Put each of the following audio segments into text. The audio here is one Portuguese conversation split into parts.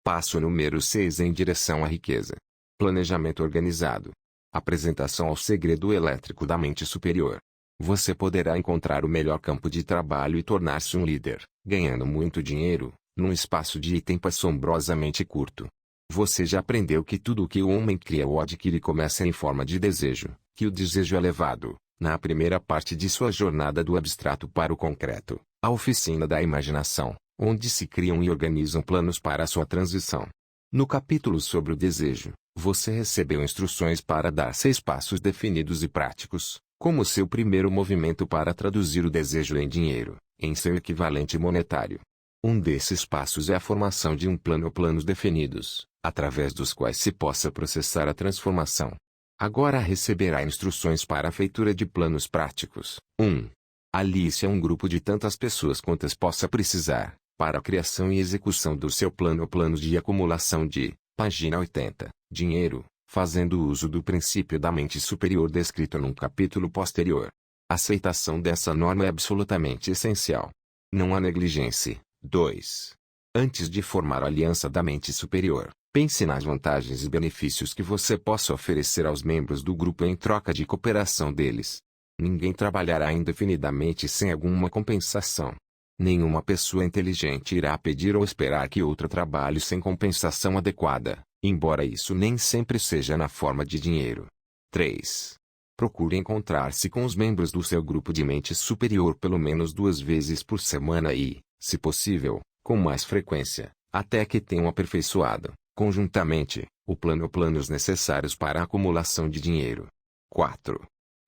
Passo número 6 em direção à riqueza. Planejamento organizado. Apresentação ao segredo elétrico da mente superior. Você poderá encontrar o melhor campo de trabalho e tornar-se um líder, ganhando muito dinheiro, num espaço de tempo assombrosamente curto. Você já aprendeu que tudo o que o homem cria ou adquire começa em forma de desejo, que o desejo é levado, na primeira parte de sua jornada do abstrato para o concreto, a oficina da imaginação, onde se criam e organizam planos para a sua transição. No capítulo sobre o desejo, você recebeu instruções para dar 6 passos definidos e práticos, como seu primeiro movimento para traduzir o desejo em dinheiro, em seu equivalente monetário. Um desses passos é a formação de um plano ou planos definidos, através dos quais se possa processar a transformação. Agora receberá instruções para a feitura de planos práticos. 1. Alice um grupo de tantas pessoas quantas possa precisar, para a criação e execução do seu plano ou planos de acumulação de, página 80, dinheiro, fazendo uso do princípio da mente superior descrito num capítulo posterior. A aceitação dessa norma é absolutamente essencial. Não há negligência. 2. Antes de formar a aliança da mente superior, pense nas vantagens e benefícios que você possa oferecer aos membros do grupo em troca de cooperação deles. Ninguém trabalhará indefinidamente sem alguma compensação. Nenhuma pessoa inteligente irá pedir ou esperar que outra trabalhe sem compensação adequada, embora isso nem sempre seja na forma de dinheiro. 3. Procure encontrar-se com os membros do seu grupo de mente superior pelo menos 2 vezes por semana e, se possível, com mais frequência, até que tenham aperfeiçoado, conjuntamente, o plano ou planos necessários para a acumulação de dinheiro. 4.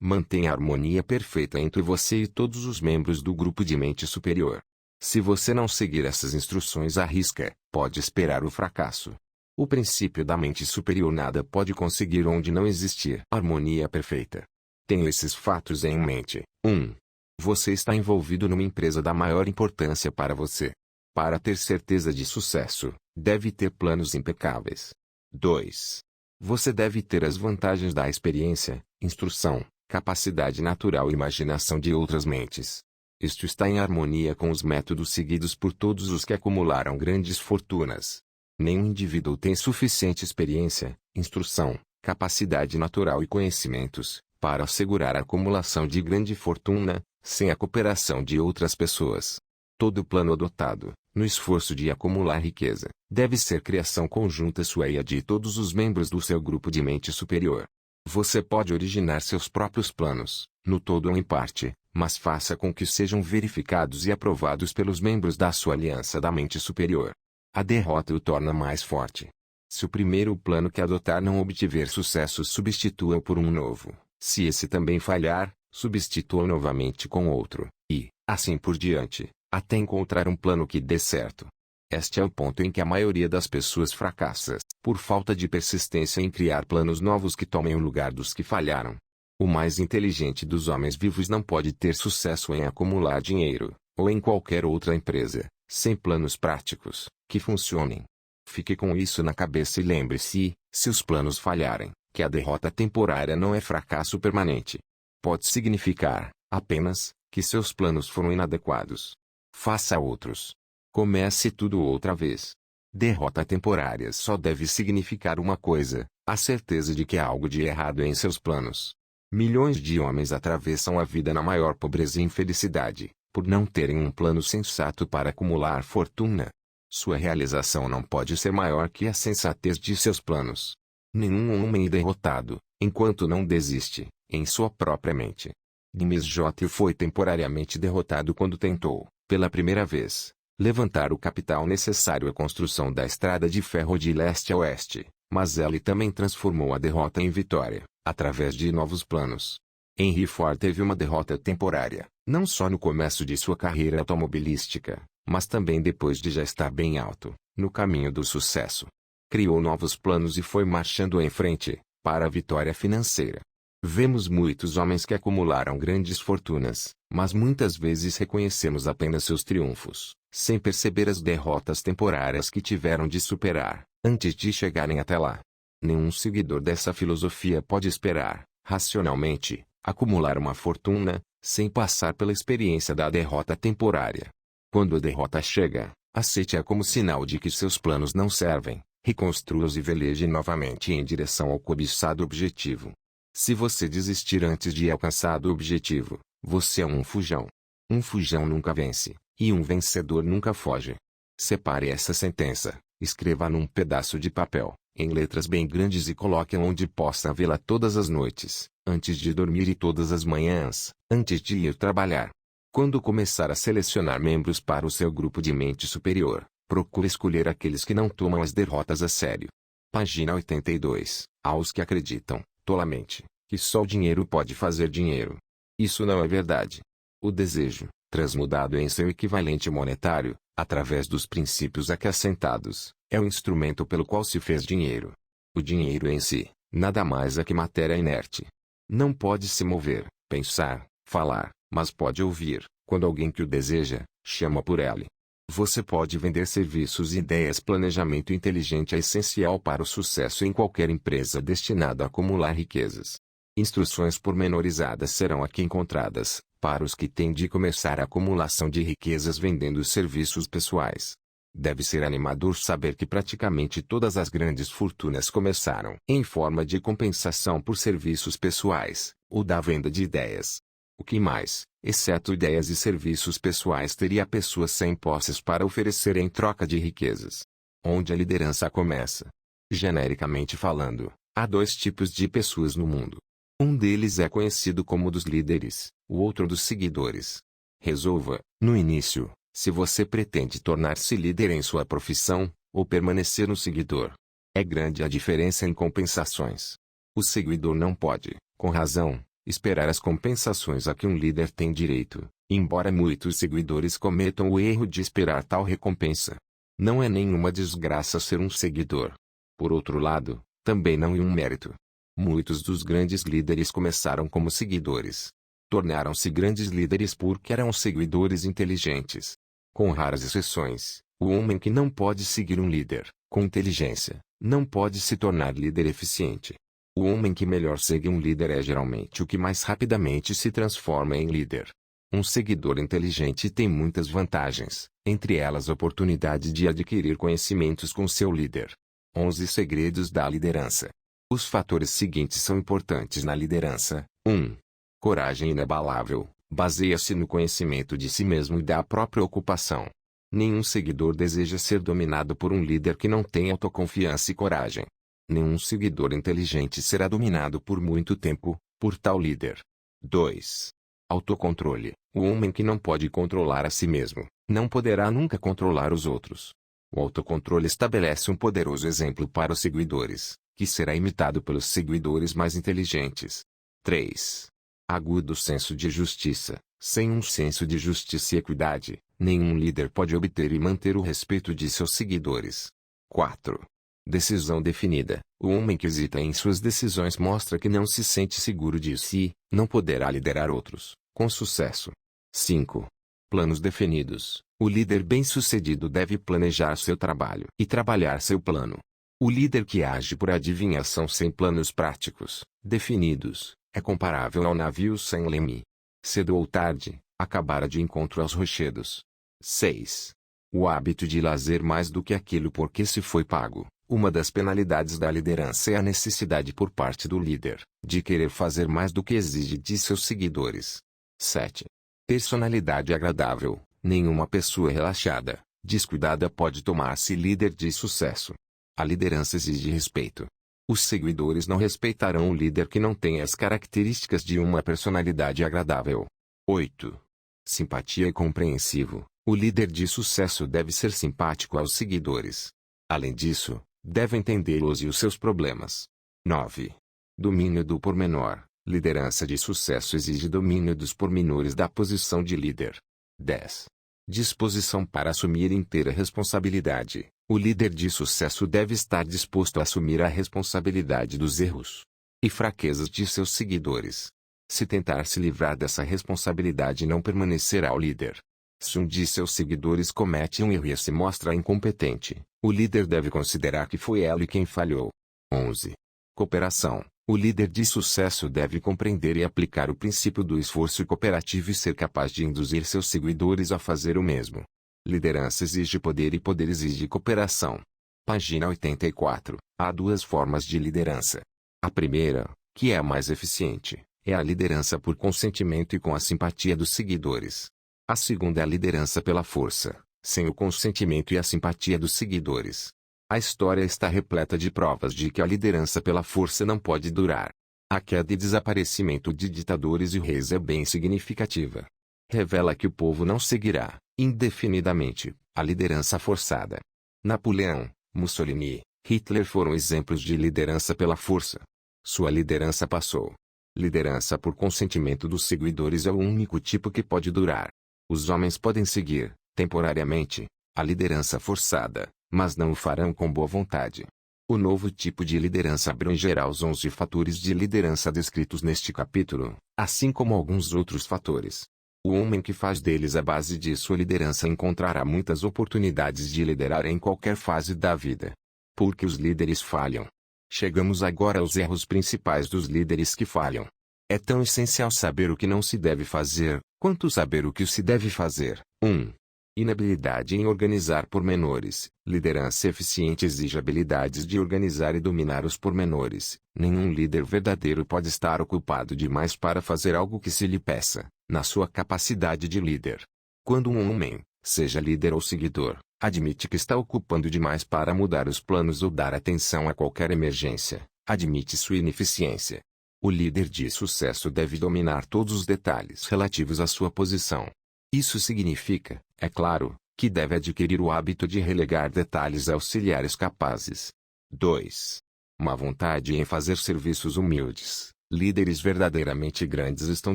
Mantenha a harmonia perfeita entre você e todos os membros do grupo de mente superior. Se você não seguir essas instruções à risca, pode esperar o fracasso. O princípio da mente superior nada pode conseguir onde não existir harmonia perfeita. Tenha esses fatos em mente. 1. Você está envolvido numa empresa da maior importância para você. Para ter certeza de sucesso, deve ter planos impecáveis. 2. Você deve ter as vantagens da experiência, instrução, capacidade natural e imaginação de outras mentes. Isto está em harmonia com os métodos seguidos por todos os que acumularam grandes fortunas. Nenhum indivíduo tem suficiente experiência, instrução, capacidade natural e conhecimentos para assegurar a acumulação de grande fortuna, sem a cooperação de outras pessoas. Todo plano adotado, no esforço de acumular riqueza, deve ser criação conjunta sua e a de todos os membros do seu grupo de mente superior. Você pode originar seus próprios planos, no todo ou em parte, mas faça com que sejam verificados e aprovados pelos membros da sua aliança da mente superior. A derrota o torna mais forte. Se o primeiro plano que adotar não obtiver sucesso, substitua-o por um novo. Se esse também falhar, substitua-o novamente com outro, e, assim por diante, até encontrar um plano que dê certo. Este é o ponto em que a maioria das pessoas fracassa, por falta de persistência em criar planos novos que tomem o lugar dos que falharam. O mais inteligente dos homens vivos não pode ter sucesso em acumular dinheiro, ou em qualquer outra empresa, sem planos práticos, que funcionem. Fique com isso na cabeça e lembre-se, se os planos falharem, que a derrota temporária não é fracasso permanente. Pode significar, apenas, que seus planos foram inadequados. Faça outros. Comece tudo outra vez. Derrota temporária só deve significar uma coisa, a certeza de que há algo de errado em seus planos. Milhões de homens atravessam a vida na maior pobreza e infelicidade, por não terem um plano sensato para acumular fortuna. Sua realização não pode ser maior que a sensatez de seus planos. Nenhum homem é derrotado, enquanto não desiste, em sua própria mente. James J. foi temporariamente derrotado quando tentou, pela primeira vez, levantar o capital necessário à construção da estrada de ferro de leste a oeste, mas ele também transformou a derrota em vitória, através de novos planos. Henry Ford teve uma derrota temporária, não só no começo de sua carreira automobilística, mas também depois de já estar bem alto, no caminho do sucesso. Criou novos planos e foi marchando em frente, para a vitória financeira. Vemos muitos homens que acumularam grandes fortunas, mas muitas vezes reconhecemos apenas seus triunfos, sem perceber as derrotas temporárias que tiveram de superar, antes de chegarem até lá. Nenhum seguidor dessa filosofia pode esperar, racionalmente, acumular uma fortuna, sem passar pela experiência da derrota temporária. Quando a derrota chega, Aceite-a como sinal de que seus planos não servem, reconstrua-os e veleje novamente em direção ao cobiçado objetivo. Se você desistir antes de alcançar o objetivo, você é um fujão. Um fujão nunca vence, e um vencedor nunca foge. Separe essa sentença, escreva num pedaço de papel, em letras bem grandes e coloque-a onde possa vê-la todas as noites, antes de dormir e todas as manhãs, antes de ir trabalhar. Quando começar a selecionar membros para o seu grupo de mente superior, procure escolher aqueles que não tomam as derrotas a sério. Página 82. Aos que acreditam, tolamente, que só o dinheiro pode fazer dinheiro. Isso não é verdade. O desejo, transmudado em seu equivalente monetário, através dos princípios aqui assentados, é o instrumento pelo qual se fez dinheiro. O dinheiro em si, nada mais é que matéria inerte. Não pode se mover, pensar, falar, mas pode ouvir, quando alguém que o deseja, chama por ele. Você pode vender serviços e ideias. Planejamento inteligente é essencial para o sucesso em qualquer empresa destinada a acumular riquezas. Instruções pormenorizadas serão aqui encontradas, para os que têm de começar a acumulação de riquezas vendendo serviços pessoais. Deve ser animador saber que praticamente todas as grandes fortunas começaram em forma de compensação por serviços pessoais, ou da venda de ideias. O que mais, exceto ideias e serviços pessoais, teria a pessoa sem posses para oferecer em troca de riquezas? Onde a liderança começa? Genericamente falando, há dois tipos de pessoas no mundo. Um deles é conhecido como dos líderes, o outro dos seguidores. Resolva, no início, se você pretende tornar-se líder em sua profissão, ou permanecer um seguidor. É grande a diferença em compensações. O seguidor não pode, com razão, esperar as compensações a que um líder tem direito, embora muitos seguidores cometam o erro de esperar tal recompensa. Não é nenhuma desgraça ser um seguidor. Por outro lado, também não é um mérito. Muitos dos grandes líderes começaram como seguidores. Tornaram-se grandes líderes porque eram seguidores inteligentes. Com raras exceções, o homem que não pode seguir um líder, com inteligência, não pode se tornar líder eficiente. O homem que melhor segue um líder é geralmente o que mais rapidamente se transforma em líder. Um seguidor inteligente tem muitas vantagens, entre elas a oportunidade de adquirir conhecimentos com seu líder. 11 segredos da liderança. Os fatores seguintes são importantes na liderança. 1. Coragem inabalável. Baseia-se no conhecimento de si mesmo e da própria ocupação. Nenhum seguidor deseja ser dominado por um líder que não tem autoconfiança e coragem. Nenhum seguidor inteligente será dominado por muito tempo, por tal líder. 2. Autocontrole. O homem que não pode controlar a si mesmo, não poderá nunca controlar os outros. O autocontrole estabelece um poderoso exemplo para os seguidores, que será imitado pelos seguidores mais inteligentes. 3. Agudo senso de justiça. Sem um senso de justiça e equidade, nenhum líder pode obter e manter o respeito de seus seguidores. 4. Decisão definida. O homem que hesita em suas decisões mostra que não se sente seguro de si, não poderá liderar outros, com sucesso. 5. Planos definidos. O líder bem-sucedido deve planejar seu trabalho e trabalhar seu plano. O líder que age por adivinhação sem planos práticos, definidos, é comparável ao navio sem leme. Cedo ou tarde, acabará de encontro aos rochedos. 6. O hábito de lazer mais do que aquilo por que se foi pago. Uma das penalidades da liderança é a necessidade por parte do líder, de querer fazer mais do que exige de seus seguidores. 7. Personalidade agradável. Nenhuma pessoa relaxada, descuidada pode tornar-se líder de sucesso. A liderança exige respeito. Os seguidores não respeitarão o líder que não tem as características de uma personalidade agradável. 8. Simpatia e compreensivo. O líder de sucesso deve ser simpático aos seguidores. Além disso, deve entendê-los e os seus problemas. 9. Domínio do pormenor. Liderança de sucesso exige domínio dos pormenores da posição de líder. 10. Disposição para assumir inteira responsabilidade. O líder de sucesso deve estar disposto a assumir a responsabilidade dos erros e fraquezas de seus seguidores. Se tentar se livrar dessa responsabilidade, não permanecerá o líder. Se um de seus seguidores comete um erro e se mostra incompetente, o líder deve considerar que foi ele quem falhou. 11. Cooperação. O líder de sucesso deve compreender e aplicar o princípio do esforço cooperativo e ser capaz de induzir seus seguidores a fazer o mesmo. Liderança exige poder e poder exige cooperação. Página 84. Há duas formas de liderança. A primeira, que é a mais eficiente, é a liderança por consentimento e com a simpatia dos seguidores. A segunda é a liderança pela força, sem o consentimento e a simpatia dos seguidores. A história está repleta de provas de que a liderança pela força não pode durar. A queda e desaparecimento de ditadores e reis é bem significativa. Revela que o povo não seguirá, indefinidamente, a liderança forçada. Napoleão, Mussolini, Hitler foram exemplos de liderança pela força. Sua liderança passou. Liderança por consentimento dos seguidores é o único tipo que pode durar. Os homens podem seguir, temporariamente, a liderança forçada, mas não o farão com boa vontade. O novo tipo de liderança abrangerá os 11 fatores de liderança descritos neste capítulo, assim como alguns outros fatores. O homem que faz deles a base de sua liderança encontrará muitas oportunidades de liderar em qualquer fase da vida. Porque os líderes falham. Chegamos agora aos erros principais dos líderes que falham. É tão essencial saber o que não se deve fazer, quanto saber o que se deve fazer. 1. Inabilidade em organizar pormenores. Liderança eficiente exige habilidades de organizar e dominar os pormenores. Nenhum líder verdadeiro pode estar ocupado demais para fazer algo que se lhe peça, na sua capacidade de líder. Quando um homem, seja líder ou seguidor, admite que está ocupando demais para mudar os planos ou dar atenção a qualquer emergência, admite sua ineficiência. O líder de sucesso deve dominar todos os detalhes relativos à sua posição. Isso significa, é claro, que deve adquirir o hábito de relegar detalhes a auxiliares capazes. 2. Má vontade em fazer serviços humildes. Líderes verdadeiramente grandes estão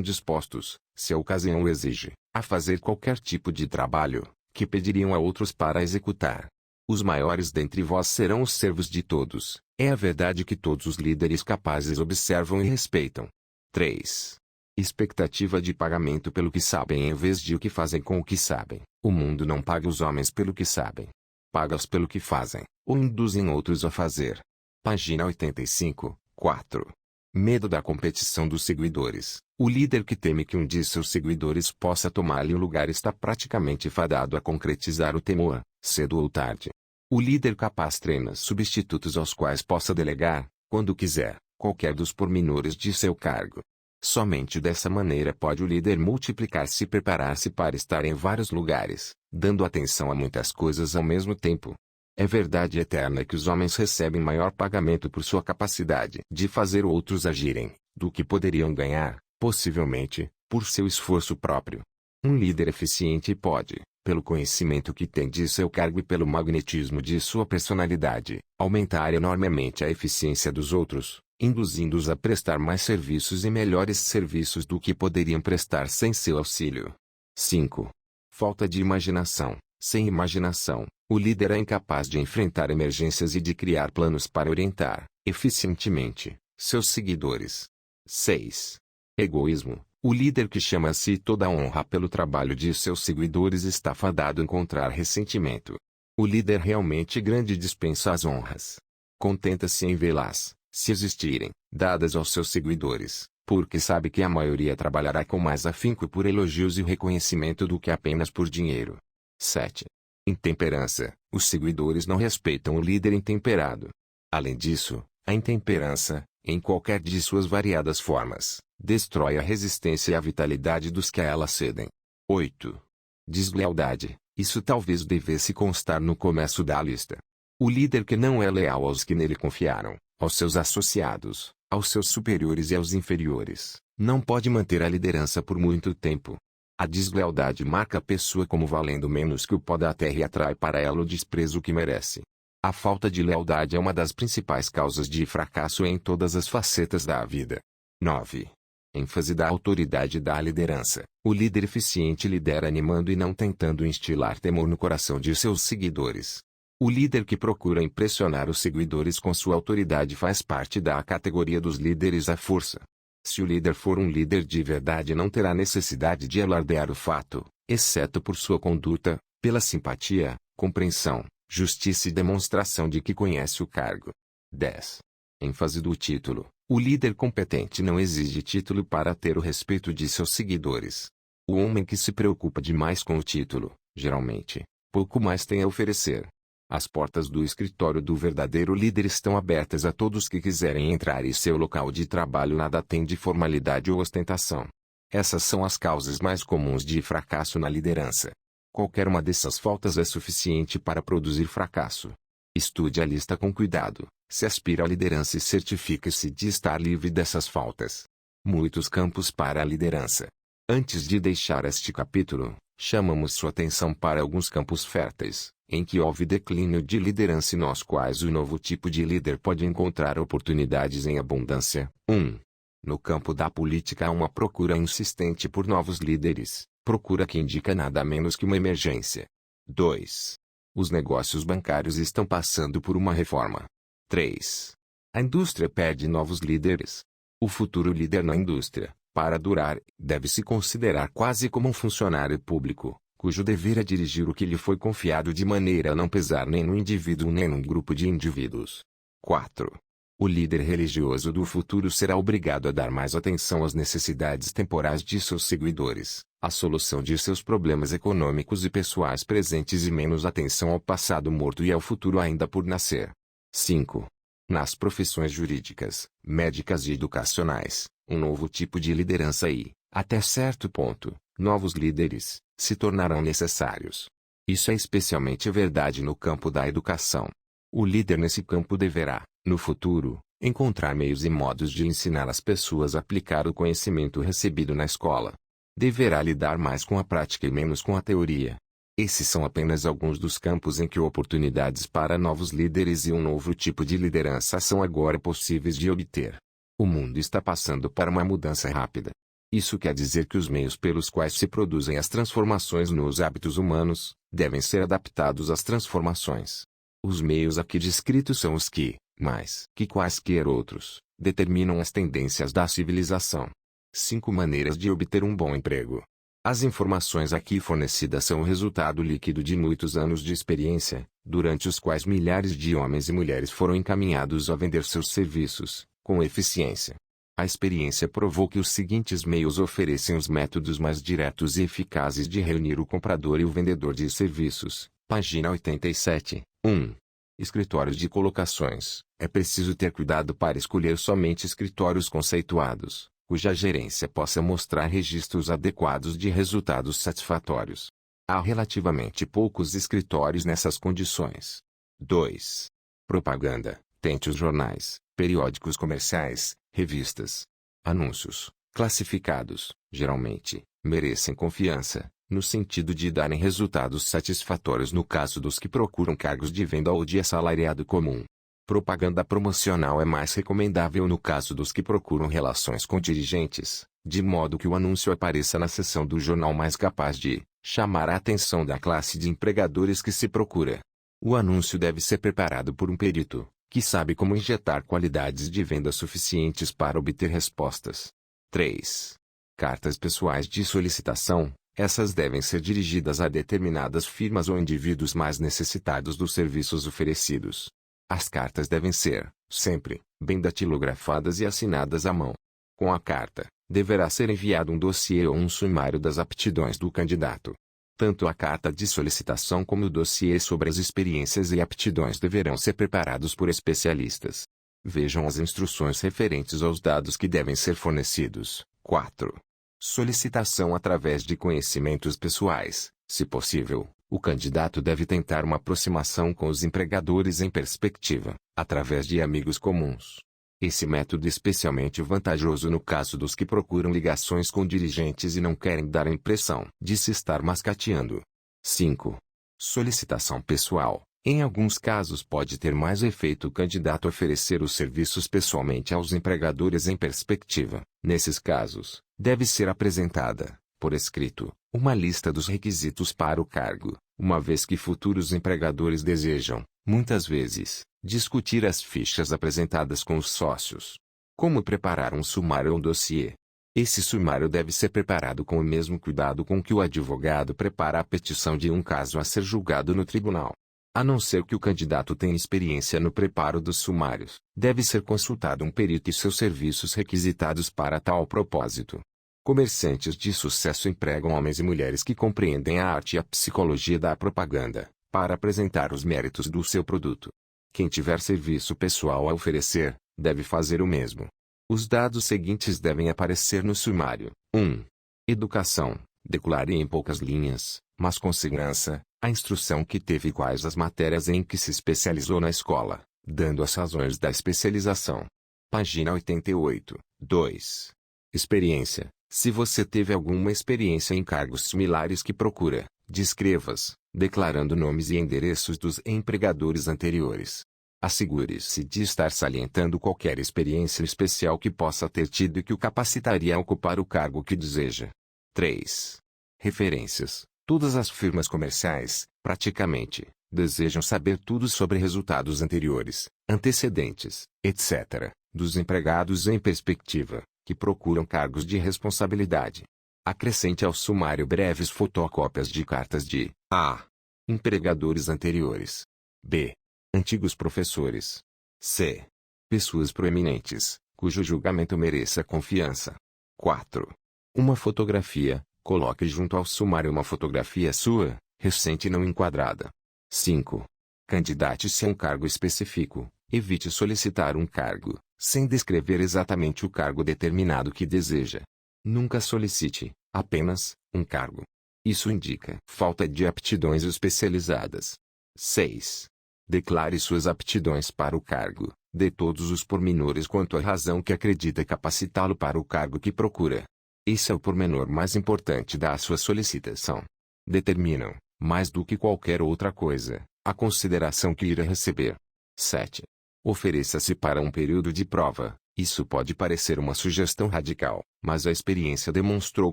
dispostos, se a ocasião o exige, a fazer qualquer tipo de trabalho, que pediriam a outros para executar. Os maiores dentre vós serão os servos de todos. É a verdade que todos os líderes capazes observam e respeitam. 3. Expectativa de pagamento pelo que sabem em vez de o que fazem com o que sabem. O mundo não paga os homens pelo que sabem. Paga-os pelo que fazem, ou induzem outros a fazer. Página 85, 4. Medo da competição dos seguidores. O líder que teme que um dia seus seguidores possa tomar-lhe o lugar está praticamente fadado a concretizar o temor, cedo ou tarde. O líder capaz treina substitutos aos quais possa delegar, quando quiser, qualquer dos pormenores de seu cargo. Somente dessa maneira pode o líder multiplicar-se e preparar-se para estar em vários lugares, dando atenção a muitas coisas ao mesmo tempo. É verdade eterna que os homens recebem maior pagamento por sua capacidade de fazer outros agirem, do que poderiam ganhar, possivelmente, por seu esforço próprio. Um líder eficiente pode, pelo conhecimento que tem de seu cargo e pelo magnetismo de sua personalidade, aumentar enormemente a eficiência dos outros, induzindo-os a prestar mais serviços e melhores serviços do que poderiam prestar sem seu auxílio. 5. Falta de imaginação. Sem imaginação, o líder é incapaz de enfrentar emergências e de criar planos para orientar, eficientemente, seus seguidores. 6. Egoísmo. O líder que chama a si toda a honra pelo trabalho de seus seguidores está fadado a encontrar ressentimento. O líder realmente grande dispensa as honras. Contenta-se em vê-las, se existirem, dadas aos seus seguidores, porque sabe que a maioria trabalhará com mais afinco por elogios e reconhecimento do que apenas por dinheiro. 7. Intemperança. Os seguidores não respeitam o líder intemperado. Além disso, a intemperança, em qualquer de suas variadas formas, destrói a resistência e a vitalidade dos que a ela cedem. 8. Deslealdade. Isso talvez devesse constar no começo da lista. O líder que não é leal aos que nele confiaram, aos seus associados, aos seus superiores e aos inferiores, não pode manter a liderança por muito tempo. A deslealdade marca a pessoa como valendo menos que o pó da terra e atrai para ela o desprezo que merece. A falta de lealdade é uma das principais causas de fracasso em todas as facetas da vida. 9. ênfase da autoridade da liderança. O líder eficiente lidera animando e não tentando instilar temor no coração de seus seguidores. O líder que procura impressionar os seguidores com sua autoridade faz parte da categoria dos líderes à força. Se o líder for um líder de verdade, não terá necessidade de alardear o fato, exceto por sua conduta, pela simpatia, compreensão, justiça e demonstração de que conhece o cargo. 10. ênfase do título. O líder competente não exige título para ter o respeito de seus seguidores. O homem que se preocupa demais com o título, geralmente, pouco mais tem a oferecer. As portas do escritório do verdadeiro líder estão abertas a todos que quiserem entrar e seu local de trabalho nada tem de formalidade ou ostentação. Essas são as causas mais comuns de fracasso na liderança. Qualquer uma dessas faltas é suficiente para produzir fracasso. Estude a lista com cuidado, se aspira à liderança e certifique-se de estar livre dessas faltas. Muitos campos para a liderança. Antes de deixar este capítulo, chamamos sua atenção para alguns campos férteis, em que houve declínio de liderança e nos quais o novo tipo de líder pode encontrar oportunidades em abundância. 1. No campo da política há uma procura insistente por novos líderes, procura que indica nada menos que uma emergência. 2. Os negócios bancários estão passando por uma reforma. 3. A indústria pede novos líderes. O futuro líder na indústria, para durar, deve se considerar quase como um funcionário público, cujo dever é dirigir o que lhe foi confiado de maneira a não pesar nem no indivíduo nem num grupo de indivíduos. 4. O líder religioso do futuro será obrigado a dar mais atenção às necessidades temporais de seus seguidores, à solução de seus problemas econômicos e pessoais presentes e menos atenção ao passado morto e ao futuro ainda por nascer. 5. Nas profissões jurídicas, médicas e educacionais, um novo tipo de liderança e, até certo ponto, novos líderes, se tornarão necessários. Isso é especialmente verdade no campo da educação. O líder nesse campo deverá, no futuro, encontrar meios e modos de ensinar as pessoas a aplicar o conhecimento recebido na escola. Deverá lidar mais com a prática e menos com a teoria. Esses são apenas alguns dos campos em que oportunidades para novos líderes e um novo tipo de liderança são agora possíveis de obter. O mundo está passando para uma mudança rápida. Isso quer dizer que os meios pelos quais se produzem as transformações nos hábitos humanos, devem ser adaptados às transformações. Os meios aqui descritos são os que, mais que quaisquer outros, determinam as tendências da civilização. 5 maneiras de obter um bom emprego. As informações aqui fornecidas são o resultado líquido de muitos anos de experiência, durante os quais milhares de homens e mulheres foram encaminhados a vender seus serviços, com eficiência. A experiência provou que os seguintes meios oferecem os métodos mais diretos e eficazes de reunir o comprador e o vendedor de serviços. Página 87. 1. Escritórios de colocações. É preciso ter cuidado para escolher somente escritórios conceituados, cuja gerência possa mostrar registros adequados de resultados satisfatórios. Há relativamente poucos escritórios nessas condições. 2. Propaganda. Tente os jornais, periódicos comerciais, revistas. Anúncios, classificados, geralmente, merecem confiança, no sentido de darem resultados satisfatórios no caso dos que procuram cargos de venda ou de assalariado comum. Propaganda promocional é mais recomendável no caso dos que procuram relações com dirigentes, de modo que o anúncio apareça na seção do jornal mais capaz de chamar a atenção da classe de empregadores que se procura. O anúncio deve ser preparado por um perito, que sabe como injetar qualidades de venda suficientes para obter respostas. 3. Cartas pessoais de solicitação. Essas devem ser dirigidas a determinadas firmas ou indivíduos mais necessitados dos serviços oferecidos. As cartas devem ser, sempre, bem datilografadas e assinadas à mão. Com a carta, deverá ser enviado um dossiê ou um sumário das aptidões do candidato. Tanto a carta de solicitação como o dossiê sobre as experiências e aptidões deverão ser preparados por especialistas. Vejam as instruções referentes aos dados que devem ser fornecidos. 4. Solicitação através de conhecimentos pessoais. Se possível, o candidato deve tentar uma aproximação com os empregadores em perspectiva, através de amigos comuns. Esse método é especialmente vantajoso no caso dos que procuram ligações com dirigentes e não querem dar a impressão de se estar mascateando. 5. Solicitação pessoal. Em alguns casos pode ter mais efeito o candidato oferecer os serviços pessoalmente aos empregadores em perspectiva. Nesses casos, deve ser apresentada, por escrito, uma lista dos requisitos para o cargo, uma vez que futuros empregadores desejam, muitas vezes, discutir as fichas apresentadas com os sócios. Como preparar um sumário ou um dossiê? Esse sumário deve ser preparado com o mesmo cuidado com que o advogado prepara a petição de um caso a ser julgado no tribunal. A não ser que o candidato tenha experiência no preparo dos sumários, deve ser consultado um perito e seus serviços requisitados para tal propósito. Comerciantes de sucesso empregam homens e mulheres que compreendem a arte e a psicologia da propaganda, para apresentar os méritos do seu produto. Quem tiver serviço pessoal a oferecer, deve fazer o mesmo. Os dados seguintes devem aparecer no sumário. 1. Educação. Declare em poucas linhas, mas com segurança, a instrução que teve e quais as matérias em que se especializou na escola, dando as razões da especialização. Página 88. 2. Experiência. Se você teve alguma experiência em cargos similares que procura, descreva-as, declarando nomes e endereços dos empregadores anteriores. Assegure-se de estar salientando qualquer experiência especial que possa ter tido e que o capacitaria a ocupar o cargo que deseja. 3. Referências. Todas as firmas comerciais, praticamente, desejam saber tudo sobre resultados anteriores, antecedentes, etc., dos empregados em perspectiva, que procuram cargos de responsabilidade. Acrescente ao sumário breves fotocópias de cartas de A. Empregadores anteriores. B. Antigos professores. C. Pessoas proeminentes, cujo julgamento mereça confiança. 4. Uma fotografia. Coloque junto ao sumário uma fotografia sua, recente e não enquadrada. 5. Candidate-se a um cargo específico. Evite solicitar um cargo, sem descrever exatamente o cargo determinado que deseja. Nunca solicite, apenas, um cargo. Isso indica falta de aptidões especializadas. 6. Declare suas aptidões para o cargo. Dê todos os pormenores quanto à razão que acredita capacitá-lo para o cargo que procura. Esse é o pormenor mais importante da sua solicitação. Determinam, mais do que qualquer outra coisa, a consideração que irá receber. 7. Ofereça-se para um período de prova. Isso pode parecer uma sugestão radical, mas a experiência demonstrou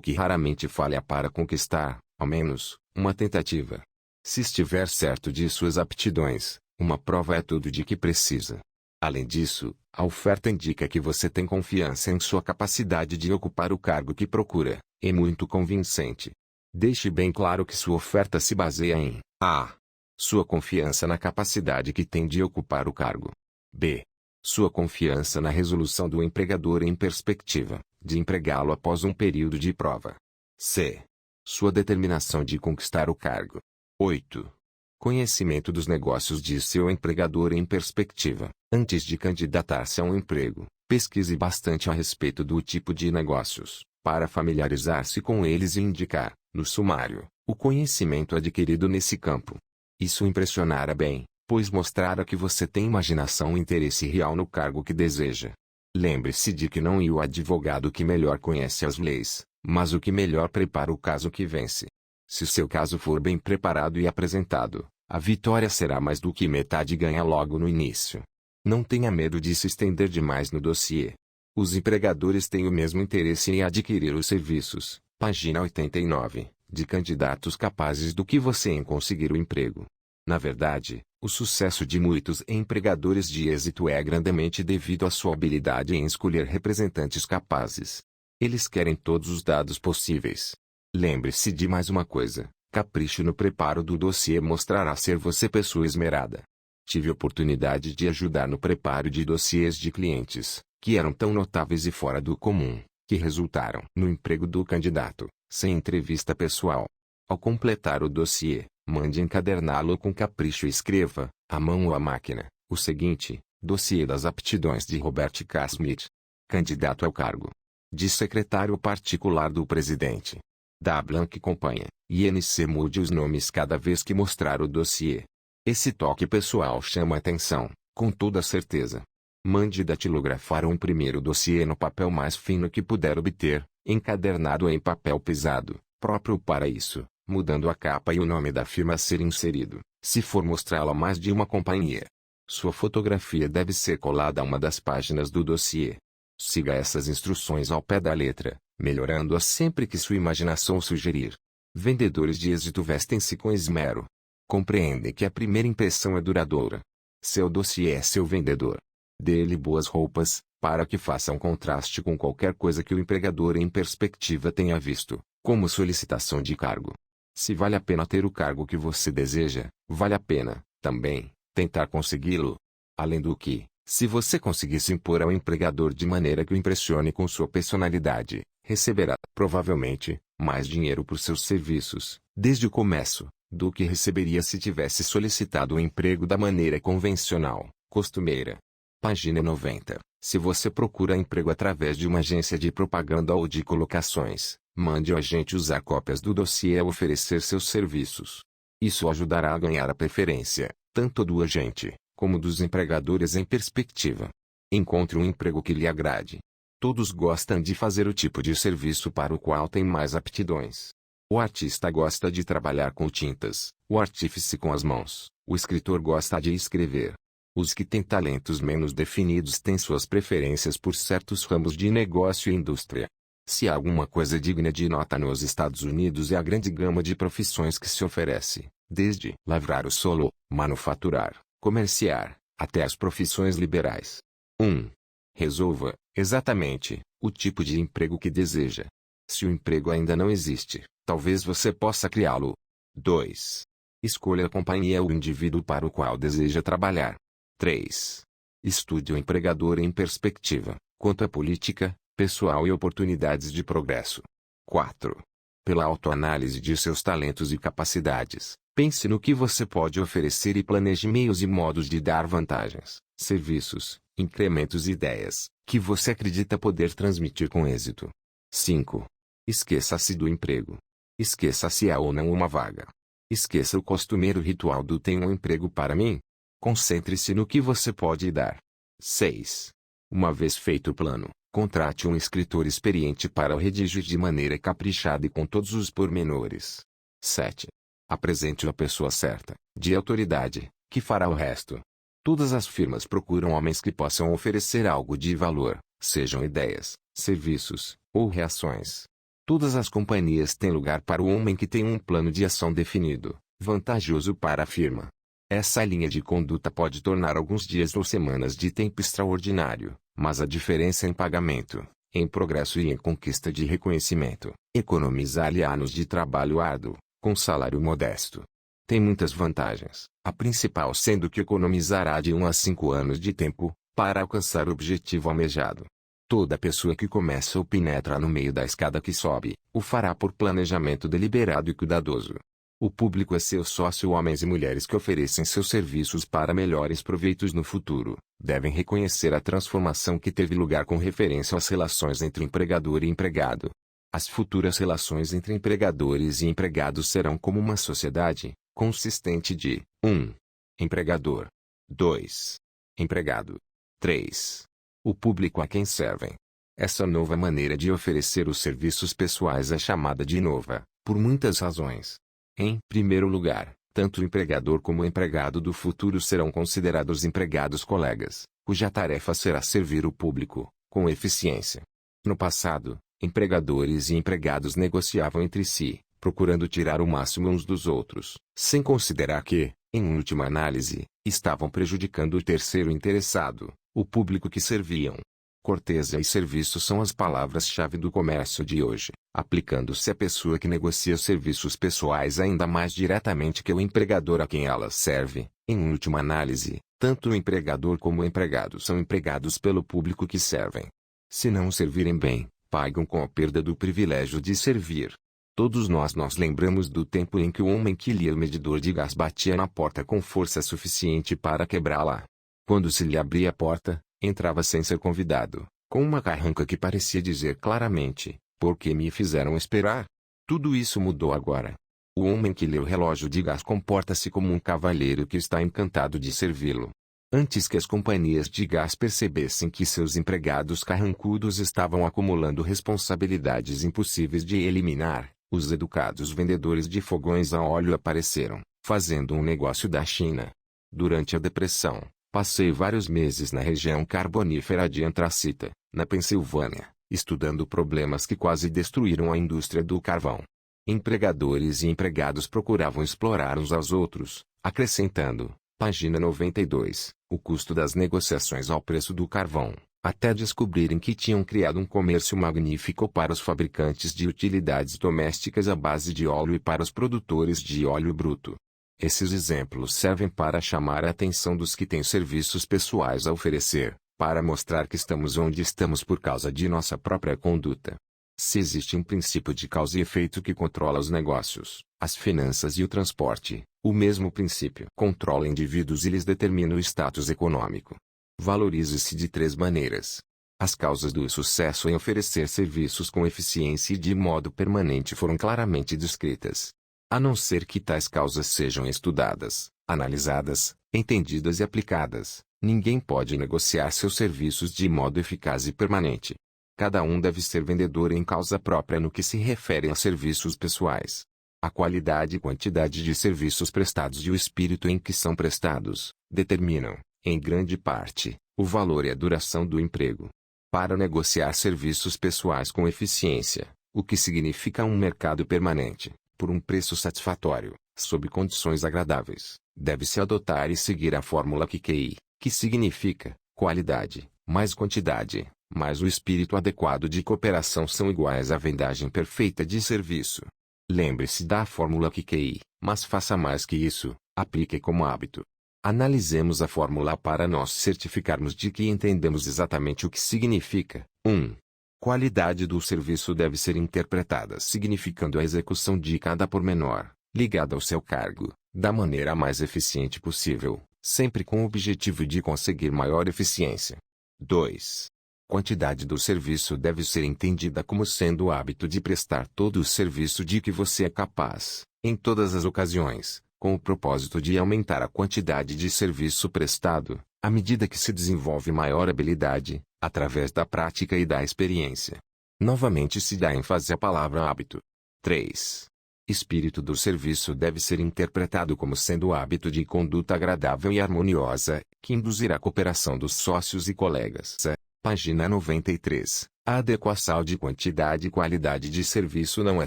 que raramente falha para conquistar, ao menos, uma tentativa. Se estiver certo de suas aptidões, uma prova é tudo de que precisa. Além disso, a oferta indica que você tem confiança em sua capacidade de ocupar o cargo que procura. É muito convincente. Deixe bem claro que sua oferta se baseia em A. Sua confiança na capacidade que tem de ocupar o cargo. B. Sua confiança na resolução do empregador em perspectiva, de empregá-lo após um período de prova. C. Sua determinação de conquistar o cargo. 8. Conhecimento dos negócios de seu empregador em perspectiva. Antes de candidatar-se a um emprego, pesquise bastante a respeito do tipo de negócios, para familiarizar-se com eles e indicar, no sumário, o conhecimento adquirido nesse campo. Isso impressionará bem, pois mostrará que você tem imaginação e interesse real no cargo que deseja. Lembre-se de que não é o advogado que melhor conhece as leis, mas o que melhor prepara o caso que vence. Se seu caso for bem preparado e apresentado, a vitória será mais do que metade ganha logo no início. Não tenha medo de se estender demais no dossiê. Os empregadores têm o mesmo interesse em adquirir os serviços, página 89, de candidatos capazes do que você em conseguir o emprego. Na verdade, o sucesso de muitos empregadores de êxito é grandemente devido à sua habilidade em escolher representantes capazes. Eles querem todos os dados possíveis. Lembre-se de mais uma coisa: capricho no preparo do dossiê mostrará ser você pessoa esmerada. Tive oportunidade de ajudar no preparo de dossiês de clientes, que eram tão notáveis e fora do comum, que resultaram no emprego do candidato, sem entrevista pessoal. Ao completar o dossiê, mande encaderná-lo com capricho e escreva, à mão ou à máquina, o seguinte: Dossiê das aptidões de Robert K. Smith. Candidato ao cargo de secretário particular do presidente da Blank Companhia, INC. Mude os nomes cada vez que mostrar o dossiê. Esse toque pessoal chama atenção, com toda certeza. Mande datilografar ou imprimir o dossiê no papel mais fino que puder obter, encadernado em papel pesado, próprio para isso, mudando a capa e o nome da firma a ser inserido, se for mostrá-lo a mais de uma companhia. Sua fotografia deve ser colada a uma das páginas do dossiê. Siga essas instruções ao pé da letra, melhorando-as sempre que sua imaginação sugerir. Vendedores de êxito vestem-se com esmero. Compreendem que a primeira impressão é duradoura. Seu dossiê é seu vendedor. Dê-lhe boas roupas, para que faça um contraste com qualquer coisa que o empregador em perspectiva tenha visto, como solicitação de cargo. Se vale a pena ter o cargo que você deseja, vale a pena, também, tentar consegui-lo. Além do que, se você conseguir se impor ao empregador de maneira que o impressione com sua personalidade, receberá, provavelmente, mais dinheiro por seus serviços, desde o começo, do que receberia se tivesse solicitado o emprego da maneira convencional, costumeira. Página 90. Se você procura emprego através de uma agência de propaganda ou de colocações, mande o agente usar cópias do dossiê ao oferecer seus serviços. Isso ajudará a ganhar a preferência, tanto do agente, como dos empregadores em perspectiva. Encontre um emprego que lhe agrade. Todos gostam de fazer o tipo de serviço para o qual tem mais aptidões. O artista gosta de trabalhar com tintas, o artífice com as mãos, o escritor gosta de escrever. Os que têm talentos menos definidos têm suas preferências por certos ramos de negócio e indústria. Se há alguma coisa digna de nota nos Estados Unidos é a grande gama de profissões que se oferece, desde lavrar o solo, manufaturar, comerciar, até as profissões liberais. 1. Resolva, exatamente, o tipo de emprego que deseja. Se o emprego ainda não existe, talvez você possa criá-lo. 2. Escolha a companhia ou o indivíduo para o qual deseja trabalhar. 3. Estude o empregador em perspectiva, quanto à política, pessoal e oportunidades de progresso. 4. Pela autoanálise de seus talentos e capacidades, pense no que você pode oferecer e planeje meios e modos de dar vantagens, serviços, incrementos e ideias, que você acredita poder transmitir com êxito. 5. Esqueça-se do emprego. Esqueça se há ou não uma vaga. Esqueça o costumeiro ritual do "tem um emprego para mim"? Concentre-se no que você pode dar. 6. Uma vez feito o plano, contrate um escritor experiente para o redigir de maneira caprichada e com todos os pormenores. 7. Apresente-o à pessoa certa, de autoridade, que fará o resto. Todas as firmas procuram homens que possam oferecer algo de valor, sejam ideias, serviços, ou reações. Todas as companhias têm lugar para o homem que tem um plano de ação definido, vantajoso para a firma. Essa linha de conduta pode tornar alguns dias ou semanas de tempo extraordinário, mas a diferença em pagamento, em progresso e em conquista de reconhecimento, economizar-lhe anos de trabalho árduo, com salário modesto. Tem muitas vantagens, a principal sendo que economizará de 1 a 5 anos de tempo, para alcançar o objetivo almejado. Toda pessoa que começa ou penetra no meio da escada que sobe, o fará por planejamento deliberado e cuidadoso. O público é seu sócio. Homens e mulheres que oferecem seus serviços para melhores proveitos no futuro, devem reconhecer a transformação que teve lugar com referência às relações entre empregador e empregado. As futuras relações entre empregadores e empregados serão como uma sociedade, consistente de 1. Empregador. 2. Empregado. 3. O público a quem servem. Essa nova maneira de oferecer os serviços pessoais é chamada de nova, por muitas razões. Em primeiro lugar, tanto o empregador como o empregado do futuro serão considerados empregados colegas, cuja tarefa será servir o público, com eficiência. No passado, empregadores e empregados negociavam entre si, procurando tirar o máximo uns dos outros, sem considerar que, em última análise, estavam prejudicando o terceiro interessado, o público que serviam. Cortesia e serviço são as palavras-chave do comércio de hoje, aplicando-se à pessoa que negocia serviços pessoais ainda mais diretamente que o empregador a quem ela serve. Em última análise, tanto o empregador como o empregado são empregados pelo público que servem. Se não servirem bem, pagam com a perda do privilégio de servir. Todos nós nos lembramos do tempo em que o homem que lia o medidor de gás batia na porta com força suficiente para quebrá-la. Quando se lhe abria a porta, entrava sem ser convidado, com uma carranca que parecia dizer claramente: "Por que me fizeram esperar?" Tudo isso mudou agora. O homem que lê o relógio de gás comporta-se como um cavalheiro que está encantado de servi-lo. Antes que as companhias de gás percebessem que seus empregados carrancudos estavam acumulando responsabilidades impossíveis de eliminar, os educados vendedores de fogões a óleo apareceram, fazendo um negócio da China. Durante a Depressão, passei vários meses na região carbonífera de Antracita, na Pensilvânia, estudando problemas que quase destruíram a indústria do carvão. Empregadores e empregados procuravam explorar uns aos outros, acrescentando, página 92, o custo das negociações ao preço do carvão, até descobrirem que tinham criado um comércio magnífico para os fabricantes de utilidades domésticas à base de óleo e para os produtores de óleo bruto. Esses exemplos servem para chamar a atenção dos que têm serviços pessoais a oferecer, para mostrar que estamos onde estamos por causa de nossa própria conduta. Se existe um princípio de causa e efeito que controla os negócios, as finanças e o transporte, o mesmo princípio controla indivíduos e lhes determina o status econômico. Valorize-se de 3 maneiras. As causas do sucesso em oferecer serviços com eficiência e de modo permanente foram claramente descritas. A não ser que tais causas sejam estudadas, analisadas, entendidas e aplicadas, ninguém pode negociar seus serviços de modo eficaz e permanente. Cada um deve ser vendedor em causa própria no que se refere a serviços pessoais. A qualidade e quantidade de serviços prestados e o espírito em que são prestados, determinam, em grande parte, o valor e a duração do emprego. Para negociar serviços pessoais com eficiência, o que significa um mercado permanente, por um preço satisfatório, sob condições agradáveis, deve-se adotar e seguir a fórmula QQI, que significa qualidade, mais quantidade, mais o espírito adequado de cooperação são iguais à vendagem perfeita de serviço. Lembre-se da fórmula QQI, mas faça mais que isso, aplique como hábito. Analisemos a fórmula para nós certificarmos de que entendemos exatamente o que significa. 1. Qualidade do serviço deve ser interpretada significando a execução de cada pormenor, ligada ao seu cargo, da maneira mais eficiente possível, sempre com o objetivo de conseguir maior eficiência. 2. Quantidade do serviço deve ser entendida como sendo o hábito de prestar todo o serviço de que você é capaz, em todas as ocasiões, com o propósito de aumentar a quantidade de serviço prestado, à medida que se desenvolve maior habilidade, através da prática e da experiência. Novamente se dá ênfase à palavra hábito. 3. Espírito do serviço deve ser interpretado como sendo o hábito de conduta agradável e harmoniosa, que induzirá a cooperação dos sócios e colegas. Página 93. A adequação de quantidade e qualidade de serviço não é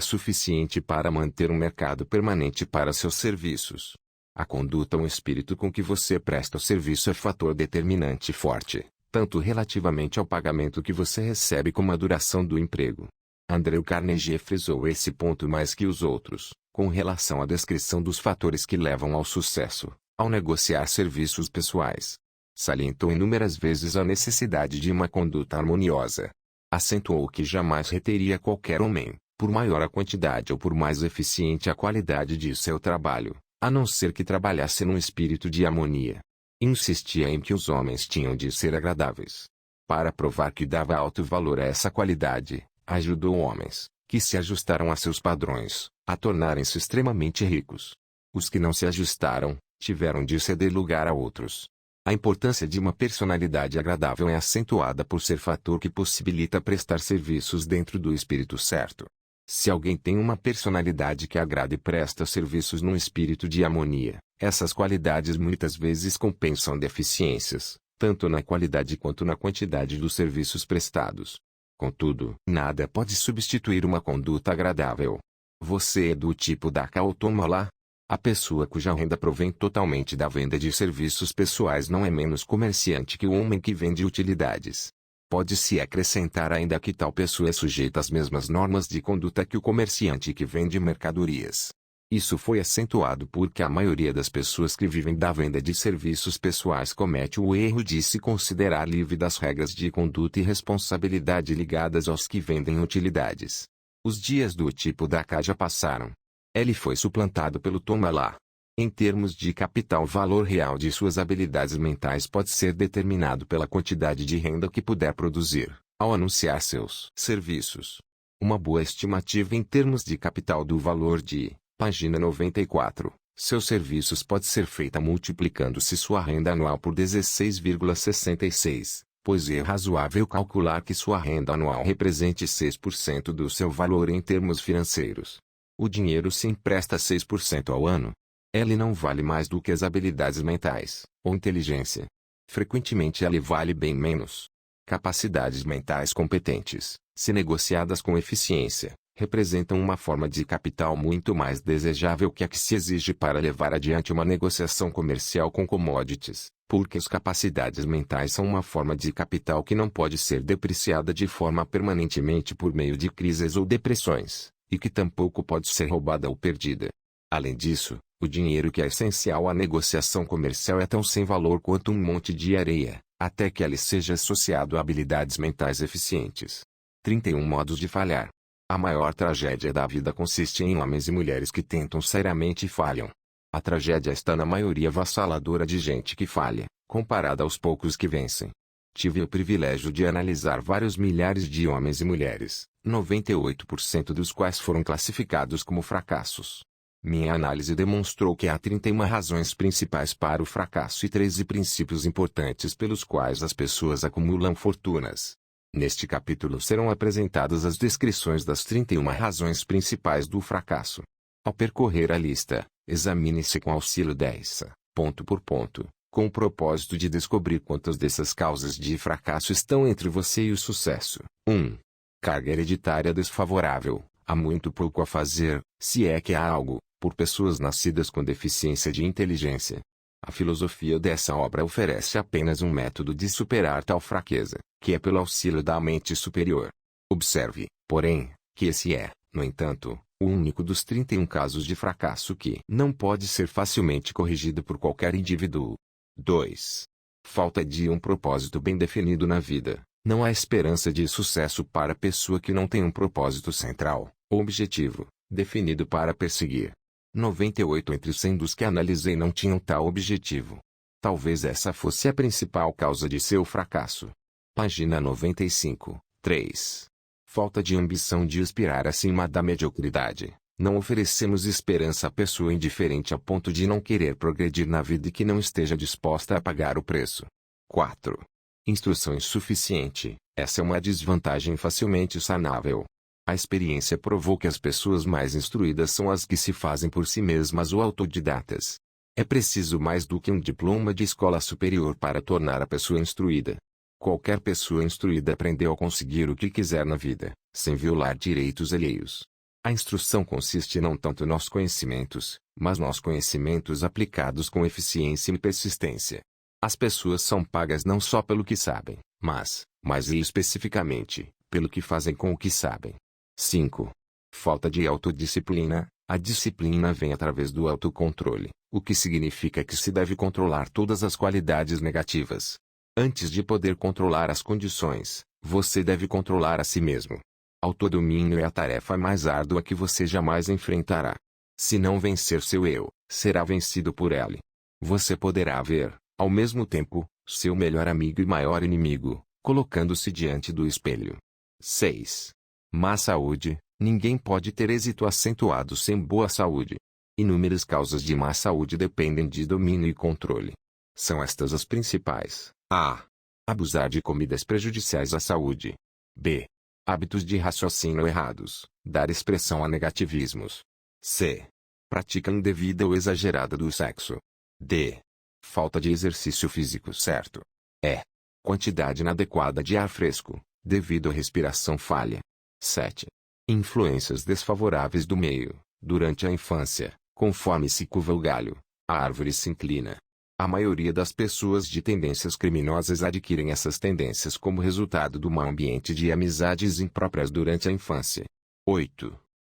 suficiente para manter um mercado permanente para seus serviços. A conduta ou espírito com que você presta o serviço é fator determinante forte, tanto relativamente ao pagamento que você recebe como à duração do emprego. Andrew Carnegie frisou esse ponto mais que os outros, com relação à descrição dos fatores que levam ao sucesso, ao negociar serviços pessoais. Salientou inúmeras vezes a necessidade de uma conduta harmoniosa. Acentuou que jamais reteria qualquer homem, por maior a quantidade ou por mais eficiente a qualidade de seu trabalho, a não ser que trabalhasse num espírito de harmonia. Insistia em que os homens tinham de ser agradáveis. Para provar que dava alto valor a essa qualidade, ajudou homens, que se ajustaram a seus padrões, a tornarem-se extremamente ricos. Os que não se ajustaram, tiveram de ceder lugar a outros. A importância de uma personalidade agradável é acentuada por ser fator que possibilita prestar serviços dentro do espírito certo. Se alguém tem uma personalidade que agrada e presta serviços num espírito de harmonia, essas qualidades muitas vezes compensam deficiências, tanto na qualidade quanto na quantidade dos serviços prestados. Contudo, nada pode substituir uma conduta agradável. Você é do tipo da Kautomala? A pessoa cuja renda provém totalmente da venda de serviços pessoais não é menos comerciante que o homem que vende utilidades. Pode-se acrescentar ainda que tal pessoa é sujeita às mesmas normas de conduta que o comerciante que vende mercadorias. Isso foi acentuado porque a maioria das pessoas que vivem da venda de serviços pessoais comete o erro de se considerar livre das regras de conduta e responsabilidade ligadas aos que vendem utilidades. Os dias do tipo da cá já passaram. Ele foi suplantado pelo toma lá. Em termos de capital, o valor real de suas habilidades mentais pode ser determinado pela quantidade de renda que puder produzir, ao anunciar seus serviços. Uma boa estimativa em termos de capital do valor de, página 94, seus serviços pode ser feita multiplicando-se sua renda anual por 16,66, pois é razoável calcular que sua renda anual represente 6% do seu valor em termos financeiros. O dinheiro se empresta 6% ao ano. Ele não vale mais do que as habilidades mentais, ou inteligência. Frequentemente ele vale bem menos. Capacidades mentais competentes, se negociadas com eficiência, representam uma forma de capital muito mais desejável que a que se exige para levar adiante uma negociação comercial com commodities, porque as capacidades mentais são uma forma de capital que não pode ser depreciada de forma permanentemente por meio de crises ou depressões, e que tampouco pode ser roubada ou perdida. Além disso, o dinheiro que é essencial à negociação comercial é tão sem valor quanto um monte de areia, até que ele seja associado a habilidades mentais eficientes. 31 modos de falhar. A maior tragédia da vida consiste em homens e mulheres que tentam seriamente e falham. A tragédia está na maioria avassaladora de gente que falha, comparada aos poucos que vencem. Tive o privilégio de analisar vários milhares de homens e mulheres, 98% dos quais foram classificados como fracassos. Minha análise demonstrou que há 31 razões principais para o fracasso e 13 princípios importantes pelos quais as pessoas acumulam fortunas. Neste capítulo serão apresentadas as descrições das 31 razões principais do fracasso. Ao percorrer a lista, examine-se com auxílio dessa, ponto por ponto, com o propósito de descobrir quantas dessas causas de fracasso estão entre você e o sucesso. 1. Carga hereditária desfavorável. Há muito pouco a fazer, se é que há algo, por pessoas nascidas com deficiência de inteligência. A filosofia dessa obra oferece apenas um método de superar tal fraqueza, que é pelo auxílio da mente superior. Observe, porém, que esse é, no entanto, o único dos 31 casos de fracasso que não pode ser facilmente corrigido por qualquer indivíduo. 2. Falta de um propósito bem definido na vida. Não há esperança de sucesso para a pessoa que não tem um propósito central, ou objetivo, definido para perseguir. 98 entre 100 dos que analisei não tinham tal objetivo. Talvez essa fosse a principal causa de seu fracasso. Página 95, 3. Falta de ambição de aspirar acima da mediocridade. Não oferecemos esperança à pessoa indiferente a ponto de não querer progredir na vida e que não esteja disposta a pagar o preço. 4. Instrução insuficiente. Essa é uma desvantagem facilmente sanável. A experiência provou que as pessoas mais instruídas são as que se fazem por si mesmas ou autodidatas. É preciso mais do que um diploma de escola superior para tornar a pessoa instruída. Qualquer pessoa instruída aprendeu a conseguir o que quiser na vida, sem violar direitos alheios. A instrução consiste não tanto nos conhecimentos, mas nos conhecimentos aplicados com eficiência e persistência. As pessoas são pagas não só pelo que sabem, mas, mais especificamente, pelo que fazem com o que sabem. 5. Falta de autodisciplina. A disciplina vem através do autocontrole, o que significa que se deve controlar todas as qualidades negativas. Antes de poder controlar as condições, você deve controlar a si mesmo. Autodomínio é a tarefa mais árdua que você jamais enfrentará. Se não vencer seu eu, será vencido por ele. Você poderá ver, ao mesmo tempo, seu melhor amigo e maior inimigo, colocando-se diante do espelho. 6. Má saúde. Ninguém pode ter êxito acentuado sem boa saúde. Inúmeras causas de má saúde dependem de domínio e controle. São estas as principais. A. Abusar de comidas prejudiciais à saúde. B. Hábitos de raciocínio errados. Dar expressão a negativismos. C. Prática indevida ou exagerada do sexo. D. Falta de exercício físico certo. E. Quantidade inadequada de ar fresco, devido à respiração falha. 7. Influências desfavoráveis do meio. Durante a infância, conforme se curva o galho, a árvore se inclina. A maioria das pessoas de tendências criminosas adquirem essas tendências como resultado do mau ambiente de amizades impróprias durante a infância. 8.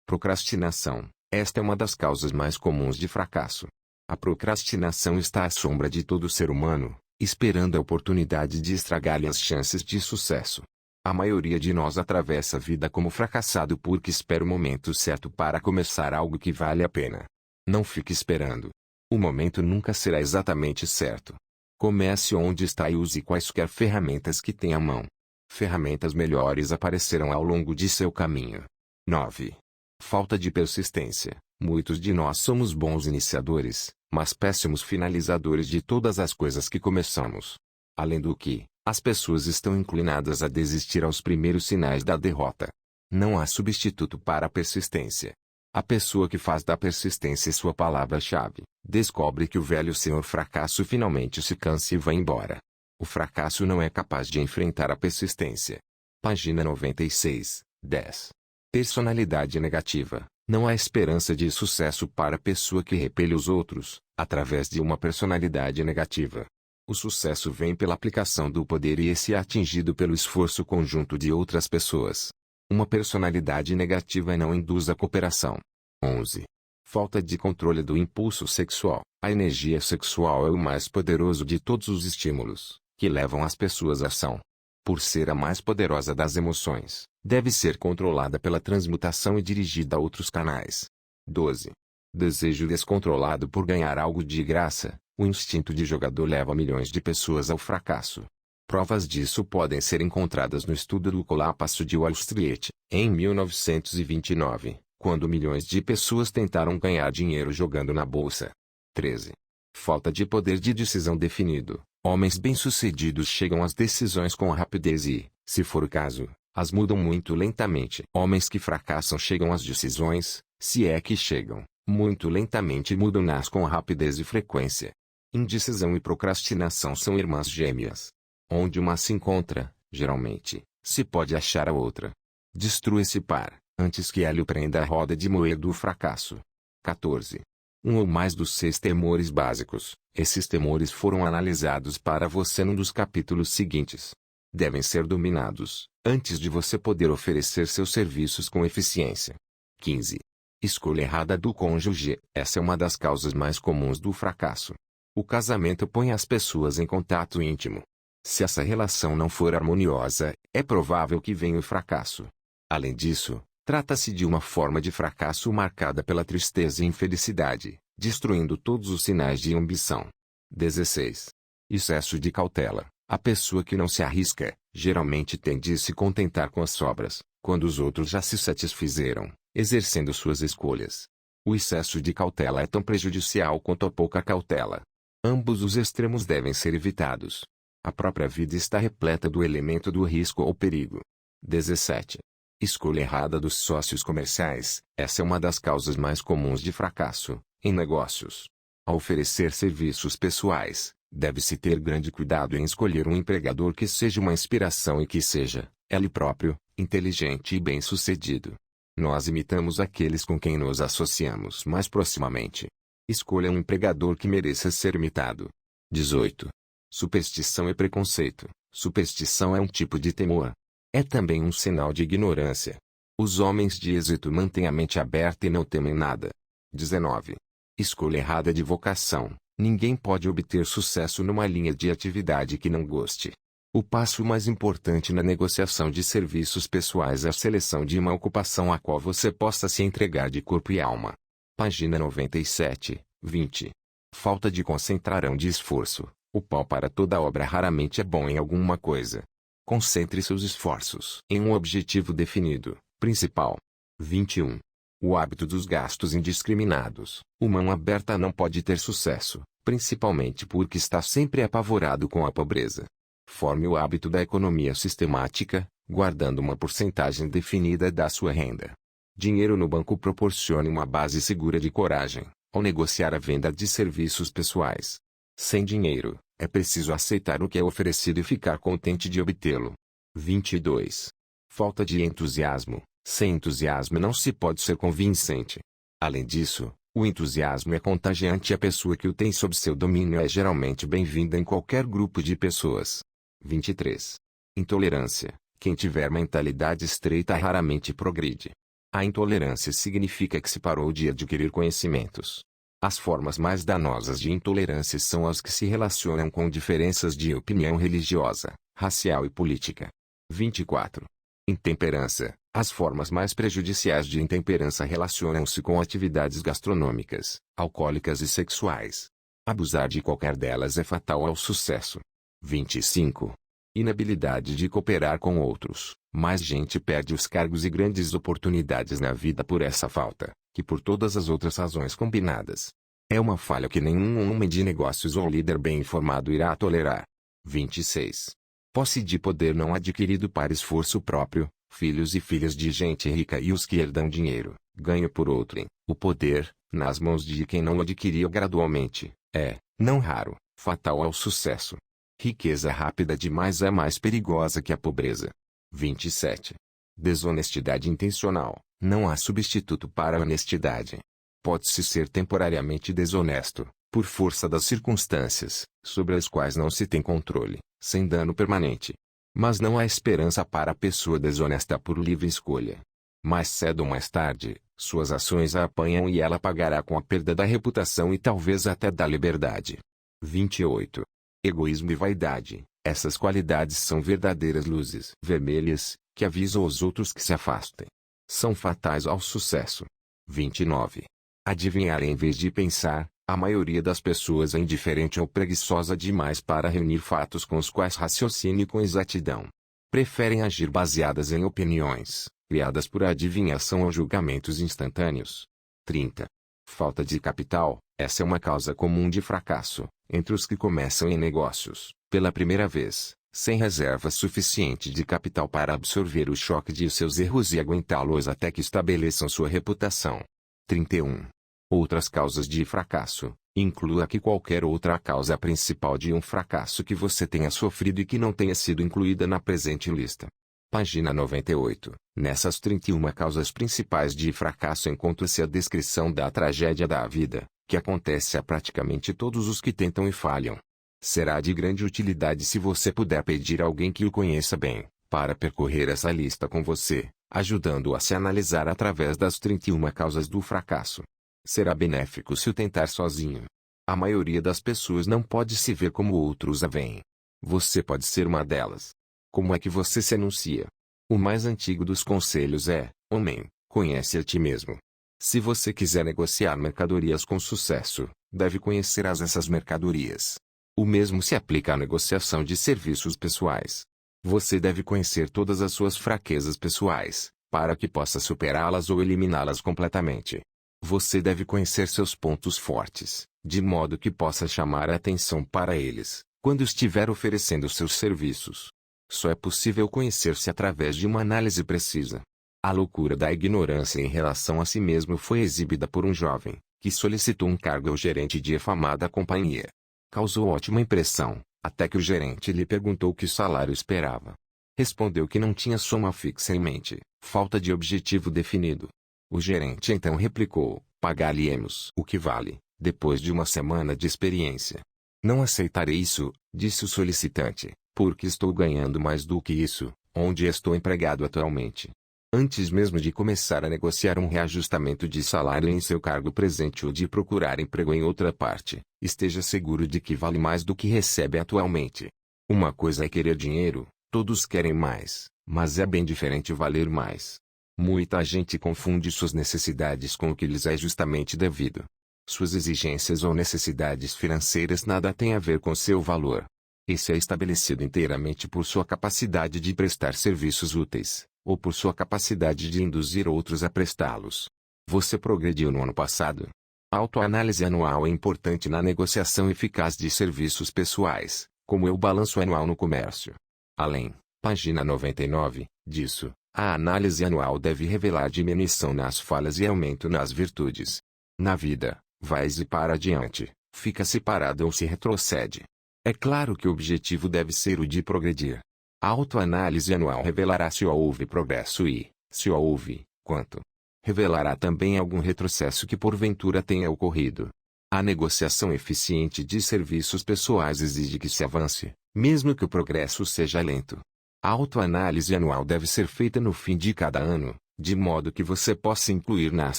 Procrastinação. Esta é uma das causas mais comuns de fracasso. A procrastinação está à sombra de todo ser humano, esperando a oportunidade de estragar-lhe as chances de sucesso. A maioria de nós atravessa a vida como fracassado porque espera o momento certo para começar algo que vale a pena. Não fique esperando. O momento nunca será exatamente certo. Comece onde está e use quaisquer ferramentas que tenha à mão. Ferramentas melhores aparecerão ao longo de seu caminho. 9. Falta de persistência. Muitos de nós somos bons iniciadores, mas péssimos finalizadores de todas as coisas que começamos. Além do que, as pessoas estão inclinadas a desistir aos primeiros sinais da derrota. Não há substituto para a persistência. A pessoa que faz da persistência sua palavra-chave, descobre que o velho senhor fracasso finalmente se cansa e vai embora. O fracasso não é capaz de enfrentar a persistência. Página 96, 10. Personalidade negativa. Não há esperança de sucesso para a pessoa que repele os outros, através de uma personalidade negativa. O sucesso vem pela aplicação do poder e esse é atingido pelo esforço conjunto de outras pessoas. Uma personalidade negativa não induz a cooperação. 11. Falta de controle do impulso sexual. A energia sexual é o mais poderoso de todos os estímulos, que levam as pessoas à ação. por ser a mais poderosa das emoções, deve ser controlada pela transmutação e dirigida a outros canais. 12. Desejo descontrolado por ganhar algo de graça. O instinto de jogador leva milhões de pessoas ao fracasso. Provas disso podem ser encontradas no estudo do colapso de Wall Street, em 1929, quando milhões de pessoas tentaram ganhar dinheiro jogando na bolsa. 13. Falta de poder de decisão definido. Homens bem-sucedidos chegam às decisões com rapidez e, se for o caso, as mudam muito lentamente. Homens que fracassam chegam às decisões, se é que chegam, muito lentamente e mudam-nas com rapidez e frequência. Indecisão e procrastinação são irmãs gêmeas. Onde uma se encontra, geralmente, se pode achar a outra. Destrua esse par, antes que ela o prenda à roda de moer do fracasso. 14. Um ou mais dos 6 temores básicos. Esses temores foram analisados para você num dos capítulos seguintes. Devem ser dominados, antes de você poder oferecer seus serviços com eficiência. 15. Escolha errada do cônjuge. Essa é uma das causas mais comuns do fracasso. O casamento põe as pessoas em contato íntimo. Se essa relação não for harmoniosa, é provável que venha o fracasso. Além disso, trata-se de uma forma de fracasso marcada pela tristeza e infelicidade, destruindo todos os sinais de ambição. 16. Excesso de cautela. A pessoa que não se arrisca, geralmente tende a se contentar com as sobras, quando os outros já se satisfizeram, exercendo suas escolhas. O excesso de cautela é tão prejudicial quanto a pouca cautela. Ambos os extremos devem ser evitados. A própria vida está repleta do elemento do risco ou perigo. 17. Escolha errada dos sócios comerciais. Essa é uma das causas mais comuns de fracasso em negócios. Ao oferecer serviços pessoais, deve-se ter grande cuidado em escolher um empregador que seja uma inspiração e que seja, ele próprio, inteligente e bem-sucedido. Nós imitamos aqueles com quem nos associamos mais proximamente. Escolha um empregador que mereça ser imitado. 18. Superstição e preconceito. Superstição é um tipo de temor. É também um sinal de ignorância. Os homens de êxito mantêm a mente aberta e não temem nada. 19. Escolha errada de vocação. Ninguém pode obter sucesso numa linha de atividade que não goste. O passo mais importante na negociação de serviços pessoais é a seleção de uma ocupação a qual você possa se entregar de corpo e alma. Página 97, 20. Falta de concentração de esforço. O pau para toda obra raramente é bom em alguma coisa. Concentre seus esforços em um objetivo definido, principal. 21. O hábito dos gastos indiscriminados. Uma mão aberta não pode ter sucesso, principalmente porque está sempre apavorado com a pobreza. Forme o hábito da economia sistemática, guardando uma porcentagem definida da sua renda. Dinheiro no banco proporciona uma base segura de coragem, ao negociar a venda de serviços pessoais. Sem dinheiro, é preciso aceitar o que é oferecido e ficar contente de obtê-lo. 22. Falta de entusiasmo. Sem entusiasmo não se pode ser convincente. Além disso, o entusiasmo é contagiante e a pessoa que o tem sob seu domínio é geralmente bem-vinda em qualquer grupo de pessoas. 23. Intolerância. Quem tiver mentalidade estreita raramente progride. A intolerância significa que se parou de adquirir conhecimentos. As formas mais danosas de intolerância são as que se relacionam com diferenças de opinião religiosa, racial e política. 24. Intemperança. As formas mais prejudiciais de intemperança relacionam-se com atividades gastronômicas, alcoólicas e sexuais. Abusar de qualquer delas é fatal ao sucesso. 25. Inabilidade de cooperar com outros. Mais gente perde os cargos e grandes oportunidades na vida por essa falta, que por todas as outras razões combinadas. É uma falha que nenhum homem de negócios ou líder bem informado irá tolerar. 26. Posse de poder não adquirido para esforço próprio. Filhos e filhas de gente rica e os que herdam dinheiro, ganho por outrem. O poder, nas mãos de quem não o adquiriu gradualmente, é, não raro, fatal ao sucesso. Riqueza rápida demais é mais perigosa que a pobreza. 27. Desonestidade intencional. Não há substituto para a honestidade. Pode-se ser temporariamente desonesto, por força das circunstâncias, sobre as quais não se tem controle, sem dano permanente. Mas não há esperança para a pessoa desonesta por livre escolha. Mais cedo ou mais tarde, suas ações a apanham e ela pagará com a perda da reputação e talvez até da liberdade. 28. Egoísmo e vaidade. Essas qualidades são verdadeiras luzes vermelhas, que avisam os outros que se afastem. São fatais ao sucesso. 29. Adivinhar em vez de pensar. A maioria das pessoas é indiferente ou preguiçosa demais para reunir fatos com os quais raciocine com exatidão. Preferem agir baseadas em opiniões, criadas por adivinhação ou julgamentos instantâneos. 30. Falta de capital. Essa é uma causa comum de fracasso, entre os que começam em negócios, pela primeira vez, sem reserva suficiente de capital para absorver o choque de seus erros e aguentá-los até que estabeleçam sua reputação. 31. Outras causas de fracasso. Inclua aqui qualquer outra causa principal de um fracasso que você tenha sofrido e que não tenha sido incluída na presente lista. Página 98. Nessas 31 causas principais de fracasso encontra-se a descrição da tragédia da vida, que acontece a praticamente todos os que tentam e falham. Será de grande utilidade se você puder pedir a alguém que o conheça bem, para percorrer essa lista com você, ajudando-o a se analisar através das 31 causas do fracasso. Será benéfico se o tentar sozinho. A maioria das pessoas não pode se ver como outros a veem. Você pode ser uma delas. Como é que você se anuncia? O mais antigo dos conselhos é: homem, conhece a ti mesmo. Se você quiser negociar mercadorias com sucesso, deve conhecer essas mercadorias. O mesmo se aplica à negociação de serviços pessoais. Você deve conhecer todas as suas fraquezas pessoais, para que possa superá-las ou eliminá-las completamente. Você deve conhecer seus pontos fortes, de modo que possa chamar a atenção para eles, quando estiver oferecendo seus serviços. Só é possível conhecer-se através de uma análise precisa. A loucura da ignorância em relação a si mesmo foi exibida por um jovem, que solicitou um cargo ao gerente de afamada companhia. Causou ótima impressão, até que o gerente lhe perguntou que salário esperava. Respondeu que não tinha soma fixa em mente, falta de objetivo definido. O gerente então replicou: pagar-lhe-emos o que vale, depois de uma semana de experiência. Não aceitarei isso, disse o solicitante, porque estou ganhando mais do que isso, onde estou empregado atualmente. Antes mesmo de começar a negociar um reajustamento de salário em seu cargo presente ou de procurar emprego em outra parte, esteja seguro de que vale mais do que recebe atualmente. Uma coisa é querer dinheiro, todos querem mais, mas é bem diferente valer mais. Muita gente confunde suas necessidades com o que lhes é justamente devido. Suas exigências ou necessidades financeiras nada têm a ver com seu valor. Esse é estabelecido inteiramente por sua capacidade de prestar serviços úteis, ou por sua capacidade de induzir outros a prestá-los. Você progrediu no ano passado? A autoanálise anual é importante na negociação eficaz de serviços pessoais, como é o balanço anual no comércio. Além, página 99, disso, a análise anual deve revelar diminuição nas falhas e aumento nas virtudes. Na vida, vai-se para adiante, fica-se parado ou se retrocede. É claro que o objetivo deve ser o de progredir. A autoanálise anual revelará se houve progresso e, se houve, quanto. Revelará também algum retrocesso que porventura tenha ocorrido. A negociação eficiente de serviços pessoais exige que se avance, mesmo que o progresso seja lento. A autoanálise anual deve ser feita no fim de cada ano, de modo que você possa incluir nas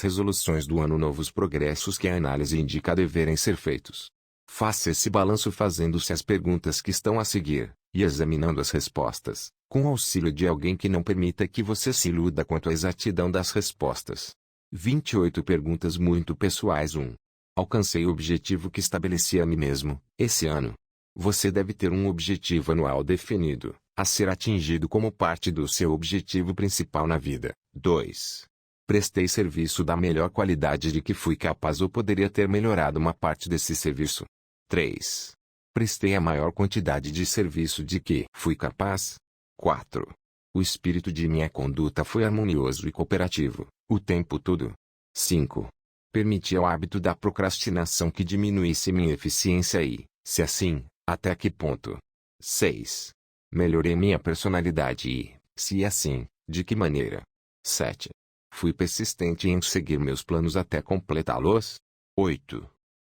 resoluções do ano novo os progressos que a análise indica deverem ser feitos. Faça esse balanço fazendo-se as perguntas que estão a seguir, e examinando as respostas, com auxílio de alguém que não permita que você se iluda quanto à exatidão das respostas. 28 perguntas muito pessoais. 1. Alcancei o objetivo que estabeleci a mim mesmo, esse ano. Você deve ter um objetivo anual definido, a ser atingido como parte do seu objetivo principal na vida. 2. Prestei serviço da melhor qualidade de que fui capaz ou poderia ter melhorado uma parte desse serviço. 3. Prestei a maior quantidade de serviço de que fui capaz. 4. O espírito de minha conduta foi harmonioso e cooperativo, o tempo todo. 5. Permiti ao hábito da procrastinação que diminuísse minha eficiência e, se assim, até que ponto. 6. Melhorei minha personalidade e, se assim, de que maneira. 7. Fui persistente em seguir meus planos até completá-los. 8.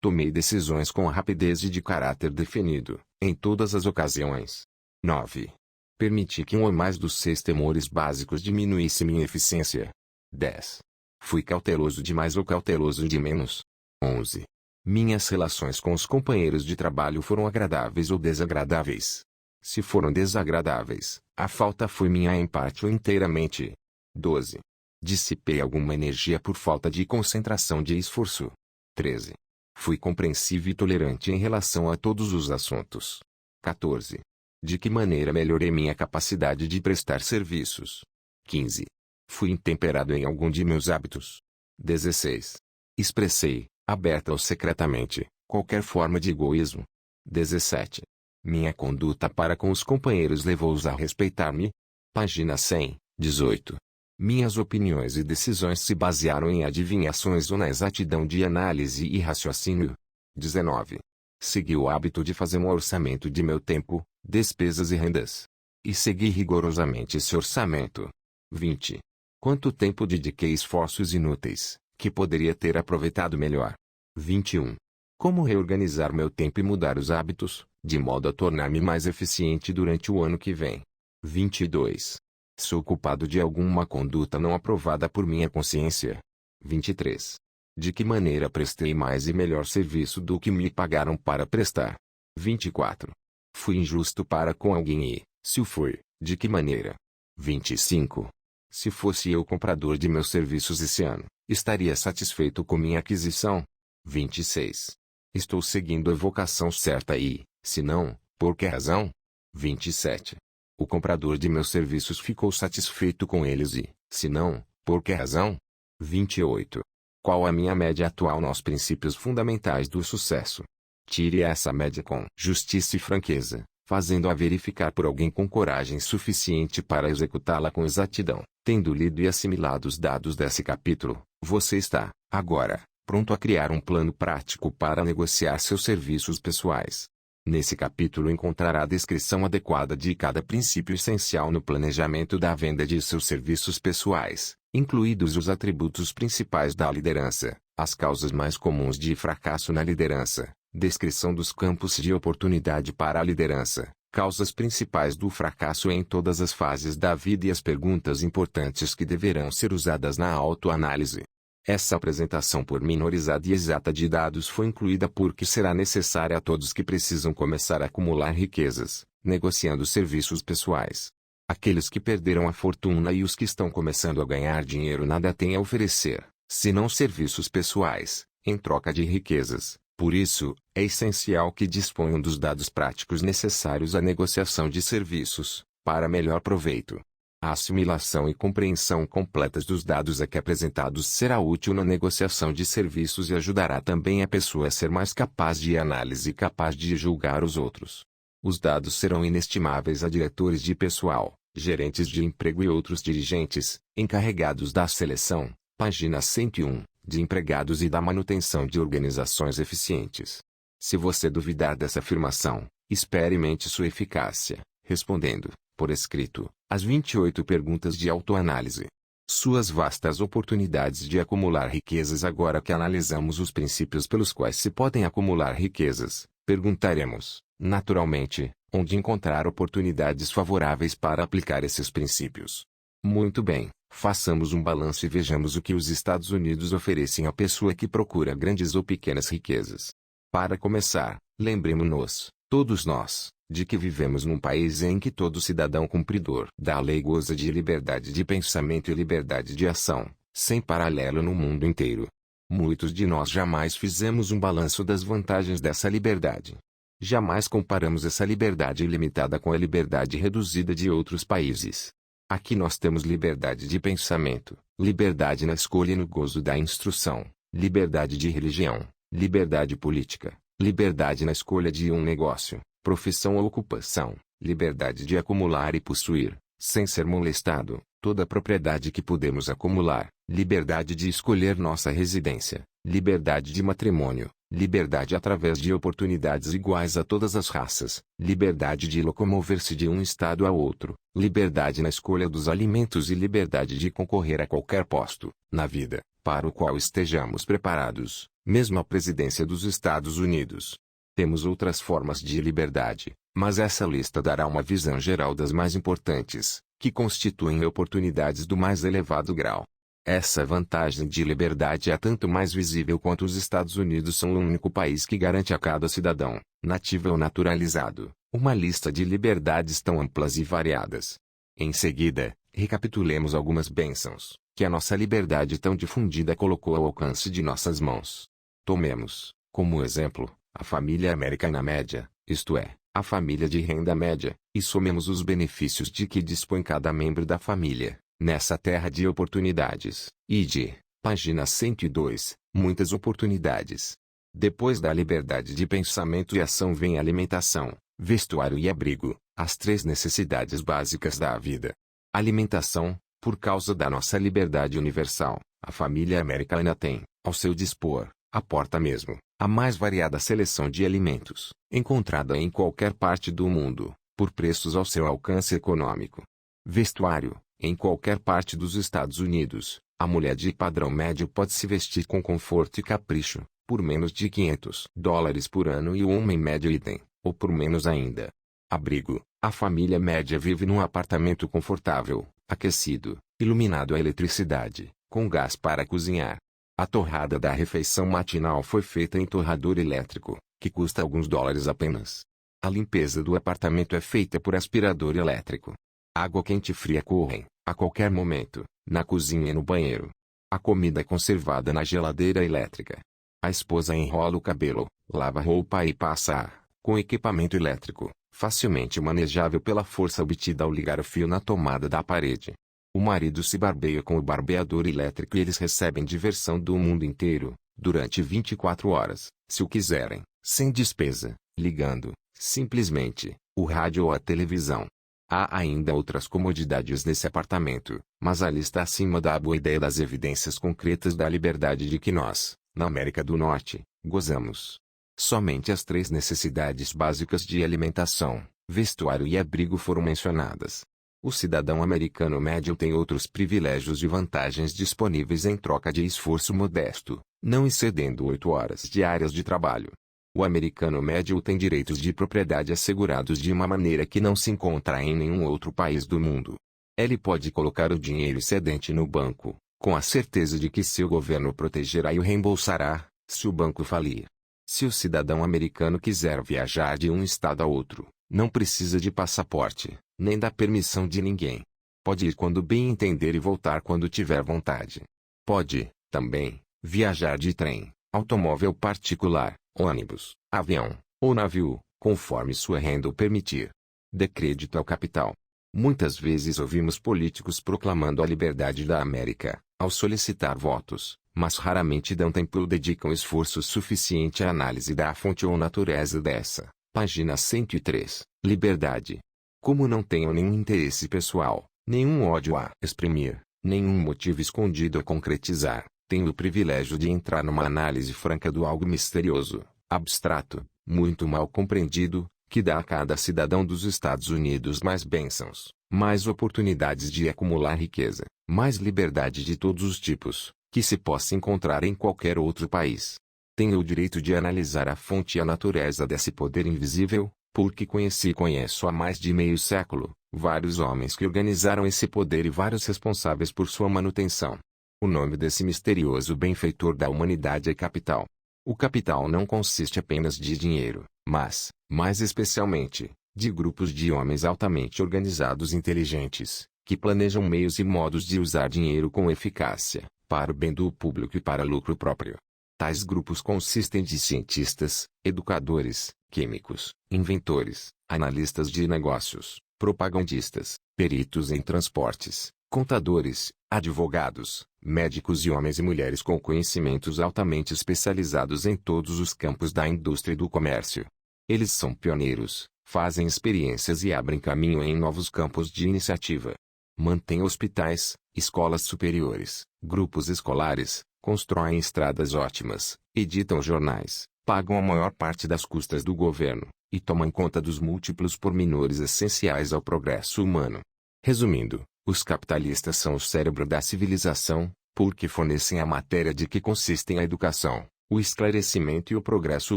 Tomei decisões com rapidez e de caráter definido, em todas as ocasiões. 9. Permiti que um ou mais dos 6 temores básicos diminuísse minha eficiência. 10. Fui cauteloso demais ou cauteloso de menos. 11. Minhas relações com os companheiros de trabalho foram agradáveis ou desagradáveis. Se foram desagradáveis, a falta foi minha em parte ou inteiramente. 12. Dissipei alguma energia por falta de concentração de esforço. 13. Fui compreensivo e tolerante em relação a todos os assuntos. 14. De que maneira melhorei minha capacidade de prestar serviços? 15. Fui intemperado em algum de meus hábitos. 16. Expressei, aberta ou secretamente, qualquer forma de egoísmo. 17. Minha conduta para com os companheiros levou-os a respeitar-me. Página 100, 18. Minhas opiniões e decisões se basearam em adivinhações ou na exatidão de análise e raciocínio. 19. Segui o hábito de fazer um orçamento de meu tempo, despesas e rendas. E segui rigorosamente esse orçamento. 20. Quanto tempo dediquei a esforços inúteis, que poderia ter aproveitado melhor. 21. Como reorganizar meu tempo e mudar os hábitos, de modo a tornar-me mais eficiente durante o ano que vem. 22. Sou culpado de alguma conduta não aprovada por minha consciência. 23. De que maneira prestei mais e melhor serviço do que me pagaram para prestar? 24. Fui injusto para com alguém e, se o fui, de que maneira? 25. Se fosse eu comprador de meus serviços esse ano, estaria satisfeito com minha aquisição? 26. Estou seguindo a vocação certa e, se não, por que razão? 27. O comprador de meus serviços ficou satisfeito com eles e, se não, por que razão? 28. Qual a minha média atual nos princípios fundamentais do sucesso? Tire essa média com justiça e franqueza, fazendo-a verificar por alguém com coragem suficiente para executá-la com exatidão. Tendo lido e assimilado os dados desse capítulo, você está, agora, pronto a criar um plano prático para negociar seus serviços pessoais. Nesse capítulo encontrará a descrição adequada de cada princípio essencial no planejamento da venda de seus serviços pessoais, incluídos os atributos principais da liderança, as causas mais comuns de fracasso na liderança, descrição dos campos de oportunidade para a liderança, causas principais do fracasso em todas as fases da vida e as perguntas importantes que deverão ser usadas na autoanálise. Essa apresentação pormenorizada e exata de dados foi incluída porque será necessária a todos que precisam começar a acumular riquezas, negociando serviços pessoais. Aqueles que perderam a fortuna e os que estão começando a ganhar dinheiro nada têm a oferecer, senão serviços pessoais, em troca de riquezas. Por isso, é essencial que disponham dos dados práticos necessários à negociação de serviços, para melhor proveito. A assimilação e compreensão completas dos dados aqui apresentados será útil na negociação de serviços e ajudará também a pessoa a ser mais capaz de análise e capaz de julgar os outros. Os dados serão inestimáveis a diretores de pessoal, gerentes de emprego e outros dirigentes, encarregados da seleção, página 101, de empregados e da manutenção de organizações eficientes. Se você duvidar dessa afirmação, experimente sua eficácia, respondendo, por escrito, as 28 perguntas de autoanálise. Suas vastas oportunidades de acumular riquezas. Agora que analisamos os princípios pelos quais se podem acumular riquezas, perguntaremos, naturalmente, onde encontrar oportunidades favoráveis para aplicar esses princípios. Muito bem, façamos um balanço e vejamos o que os Estados Unidos oferecem à pessoa que procura grandes ou pequenas riquezas. Para começar, lembremos-nos, todos nós, de que vivemos num país em que todo cidadão cumpridor da lei goza de liberdade de pensamento e liberdade de ação, sem paralelo no mundo inteiro. Muitos de nós jamais fizemos um balanço das vantagens dessa liberdade. Jamais comparamos essa liberdade ilimitada com a liberdade reduzida de outros países. Aqui nós temos liberdade de pensamento, liberdade na escolha e no gozo da instrução, liberdade de religião, liberdade política, liberdade na escolha de um negócio, profissão ou ocupação, liberdade de acumular e possuir, sem ser molestado, toda a propriedade que podemos acumular, liberdade de escolher nossa residência, liberdade de matrimônio, liberdade através de oportunidades iguais a todas as raças, liberdade de locomover-se de um estado a outro, liberdade na escolha dos alimentos e liberdade de concorrer a qualquer posto, na vida, para o qual estejamos preparados, mesmo a presidência dos Estados Unidos. Temos outras formas de liberdade, mas essa lista dará uma visão geral das mais importantes, que constituem oportunidades do mais elevado grau. Essa vantagem de liberdade é tanto mais visível quanto os Estados Unidos são o único país que garante a cada cidadão, nativo ou naturalizado, Uma lista de liberdades tão amplas e variadas. Em seguida, recapitulemos algumas bênçãos que a nossa liberdade tão difundida colocou ao alcance de nossas mãos. Tomemos, como exemplo, a família americana média, isto é, a família de renda média, e somemos os benefícios de que dispõe cada membro da família, nessa terra de oportunidades. Id. Página 102, muitas oportunidades. Depois da liberdade de pensamento e ação vem alimentação, vestuário e abrigo, as três necessidades básicas da vida. Alimentação, por causa da nossa liberdade universal, a família americana tem, ao seu dispor, à porta mesmo, a mais variada seleção de alimentos, encontrada em qualquer parte do mundo, por preços ao seu alcance econômico. Vestuário, em qualquer parte dos Estados Unidos, a mulher de padrão médio pode se vestir com conforto e capricho, por menos de $500 por ano e o homem médio idem, ou por menos ainda. Abrigo, a família média vive num apartamento confortável, aquecido, iluminado a eletricidade, com gás para cozinhar. A torrada da refeição matinal foi feita em torrador elétrico, que custa alguns dólares apenas. A limpeza do apartamento é feita por aspirador elétrico. Água quente e fria correm, a qualquer momento, na cozinha e no banheiro. A comida é conservada na geladeira elétrica. A esposa enrola o cabelo, lava roupa e passa ar, com equipamento elétrico, facilmente manejável pela força obtida ao ligar o fio na tomada da parede. O marido se barbeia com o barbeador elétrico e eles recebem diversão do mundo inteiro, durante 24 horas, se o quiserem, sem despesa, ligando, simplesmente, o rádio ou a televisão. Há ainda outras comodidades nesse apartamento, mas a lista acima dá a boa ideia das evidências concretas da liberdade de que nós, na América do Norte, gozamos. Somente as três necessidades básicas de alimentação, vestuário e abrigo foram mencionadas. O cidadão americano médio tem outros privilégios e vantagens disponíveis em troca de esforço modesto, não excedendo 8 horas diárias de trabalho. O americano médio tem direitos de propriedade assegurados de uma maneira que não se encontra em nenhum outro país do mundo. Ele pode colocar o dinheiro excedente no banco, com a certeza de que seu governo o protegerá e o reembolsará, se o banco falir. Se o cidadão americano quiser viajar de um estado a outro, não precisa de passaporte, nem da permissão de ninguém. Pode ir quando bem entender e voltar quando tiver vontade. Pode, também, viajar de trem, automóvel particular, ônibus, avião, ou navio, conforme sua renda o permitir. Dê crédito ao capital. Muitas vezes ouvimos políticos proclamando a liberdade da América, ao solicitar votos, mas raramente dão tempo ou dedicam esforço suficiente à análise da fonte ou natureza dessa. Página 103. Liberdade. Como não tenho nenhum interesse pessoal, nenhum ódio a exprimir, nenhum motivo escondido a concretizar, tenho o privilégio de entrar numa análise franca do algo misterioso, abstrato, muito mal compreendido, que dá a cada cidadão dos Estados Unidos mais bênçãos, mais oportunidades de acumular riqueza, mais liberdade de todos os tipos, que se possa encontrar em qualquer outro país. Tenho o direito de analisar a fonte e a natureza desse poder invisível, porque conheci e conheço há mais de meio século, vários homens que organizaram esse poder e vários responsáveis por sua manutenção. O nome desse misterioso benfeitor da humanidade é capital. O capital não consiste apenas de dinheiro, mas, mais especialmente, de grupos de homens altamente organizados e inteligentes, que planejam meios e modos de usar dinheiro com eficácia, para o bem do público e para lucro próprio. Tais grupos consistem de cientistas, educadores, químicos, inventores, analistas de negócios, propagandistas, peritos em transportes, contadores, advogados, médicos e homens e mulheres com conhecimentos altamente especializados em todos os campos da indústria e do comércio. Eles são pioneiros, fazem experiências e abrem caminho em novos campos de iniciativa. Mantêm hospitais, escolas superiores, grupos escolares, constroem estradas ótimas, editam jornais, pagam a maior parte das custas do governo, e tomam conta dos múltiplos pormenores essenciais ao progresso humano. Resumindo, os capitalistas são o cérebro da civilização, porque fornecem a matéria de que consistem a educação, o esclarecimento e o progresso